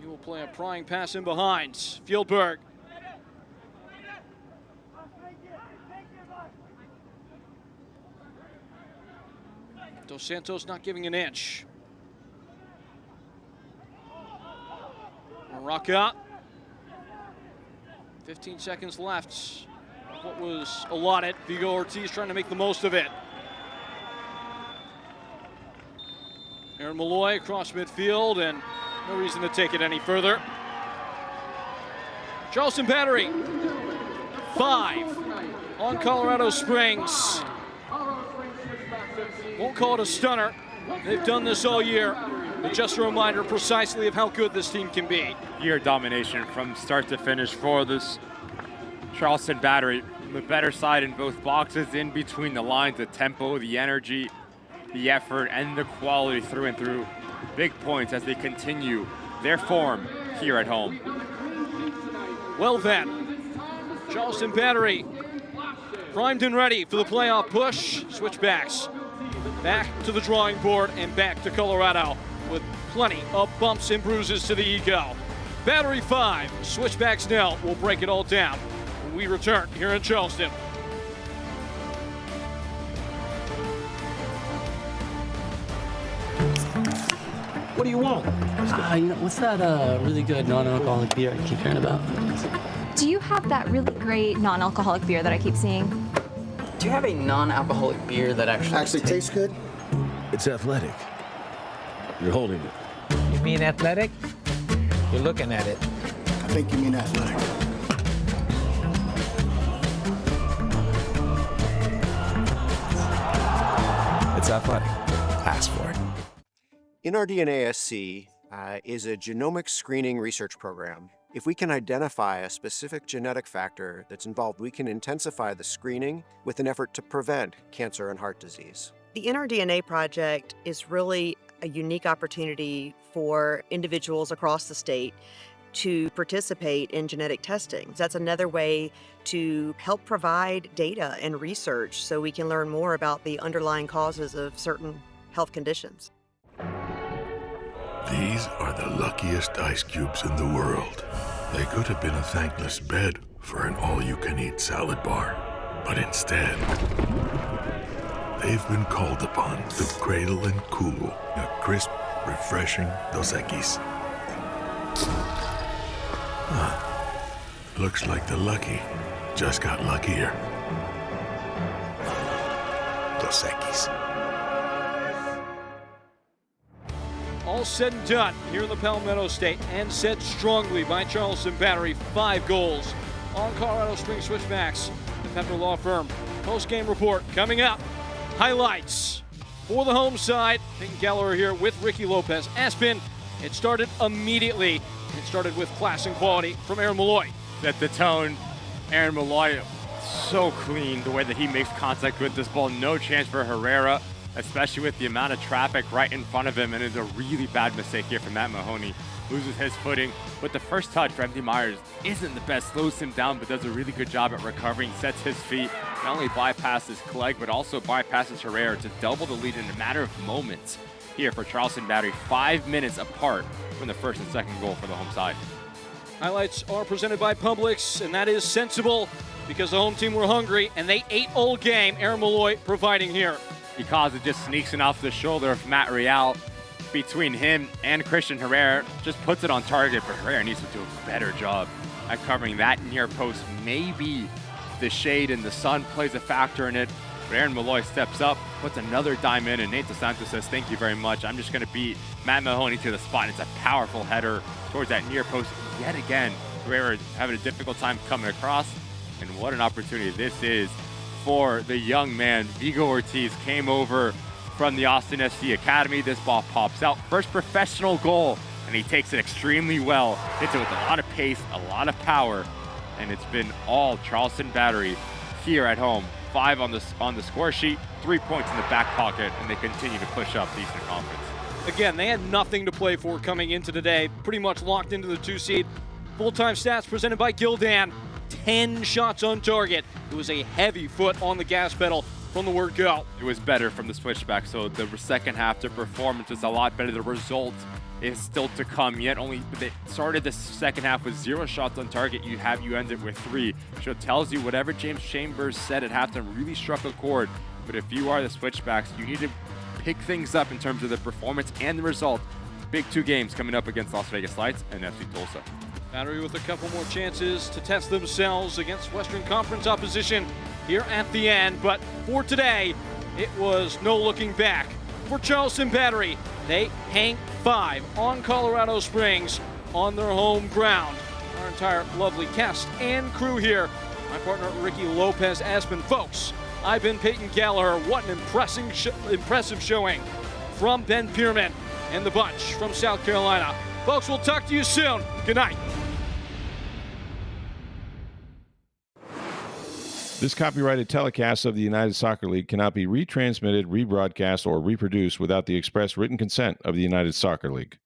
He will play a prying pass in behind. Fieldberg. Dos Santos not giving an inch. Maraca. 15 seconds left. What was allotted. Vigo Ortiz trying to make the most of it. Aaron Malloy across midfield, and no reason to take it any further. Charleston Battery, 5 on Colorado Springs. Won't call it a stunner. They've done this all year. But just a reminder precisely of how good this team can be. Year domination from start to finish for this Charleston Battery. The better side in both boxes, in between the lines, the tempo, the energy, the effort, and the quality through and through. Big points as they continue their form here at home. Well then, Charleston Battery primed and ready for the playoff push. Switchbacks back to the drawing board and back to Colorado with plenty of bumps and bruises to the ego. Battery 5, Switchbacks 0. We'll break it all down when we return here in Charleston. What do you want? What's that really good non-alcoholic beer I keep hearing about? Do you have that really great non-alcoholic beer that I keep seeing? Do you have a non-alcoholic beer that actually tastes good? It's athletic. You're holding it. You mean athletic? You're looking at it. I think you mean athletic. It's athletic. Ask for it. NRDNASC is a genomic screening research program. If we can identify a specific genetic factor that's involved, we can intensify the screening with an effort to prevent cancer and heart disease. The NRDNA project is really a unique opportunity for individuals across the state to participate in genetic testing. That's another way to help provide data and research so we can learn more about the underlying causes of certain health conditions. These are the luckiest ice cubes in the world. They could have been a thankless bed for an all-you-can-eat salad bar, but instead, they've been called upon to cradle and cool a crisp, refreshing Dos Equis. Looks like the lucky just got luckier. Dos Equis. All said and done here in the Palmetto State, and said strongly by Charleston Battery. 5 goals on Colorado Springs Switchbacks. The Pepper Law Firm. Post-game report coming up. Highlights for the home side. Peyton Gallagher here with Ricky Lopez. Aspen, it started immediately. It started with class and quality from Aaron Malloy. Set the tone. Aaron Malloy, so clean the way that he makes contact with this ball. No chance for Herrera, especially with the amount of traffic right in front of him. And it's a really bad mistake here from Matt Mahoney. Loses his footing. But the first touch for Anthony Myers isn't the best. Slows him down, but does a really good job at recovering. Sets his feet. Not only bypasses Clegg, but also bypasses Herrera to double the lead in a matter of moments here for Charleston Battery. 5 minutes apart from the first and second goal for the home side. Highlights are presented by Publix, and that is sensible because the home team were hungry, and they ate all game. Aaron Malloy providing here. Ikaza just sneaks it off the shoulder of Matt Real. Between him and Christian Herrera, just puts it on target, but Herrera needs to do a better job at covering that near post. Maybe the shade and the sun plays a factor in it, but Aaron Malloy steps up, puts another dime in, and Nate DeSanto says, thank you very much. I'm just going to beat Matt Mahoney to the spot. It's a powerful header towards that near post. Yet again, Herrera having a difficult time coming across, and what an opportunity this is for the young man. Vigo Ortiz came over from the Austin FC Academy. This ball pops out. First professional goal, and he takes it extremely well. Hits it with a lot of pace, a lot of power, and it's been all Charleston Battery here at home. 5 on the score sheet, 3 points in the back pocket, and they continue to push up the Eastern Conference. Again, they had nothing to play for coming into today. Pretty much locked into the 2 seed. Full-time stats presented by Gildan. 10 shots on target. It was a heavy foot on the gas pedal from the word go. It was better from the switchback, so the second half, the performance is a lot better. The result is still to come. Yet only they started the second half with 0 shots on target. You ended with 3. So it tells you whatever James Chambers said at halftime really struck a chord. But if you are the switchbacks, you need to pick things up in terms of the performance and the result. Big 2 games coming up against Las Vegas Lights and FC Tulsa. Battery with a couple more chances to test themselves against Western Conference opposition here at the end. But for today, it was no looking back. For Charleston Battery, they hang 5 on Colorado Springs on their home ground. Our entire lovely cast and crew here. My partner, Ricky Lopez Aspen. Folks, I've been Peyton Gallagher. What an impressive showing from Ben Pierman and the bunch from South Carolina. Folks, we'll talk to you soon. Good night. This copyrighted telecast of the United Soccer League cannot be retransmitted, rebroadcast, or reproduced without the express written consent of the United Soccer League.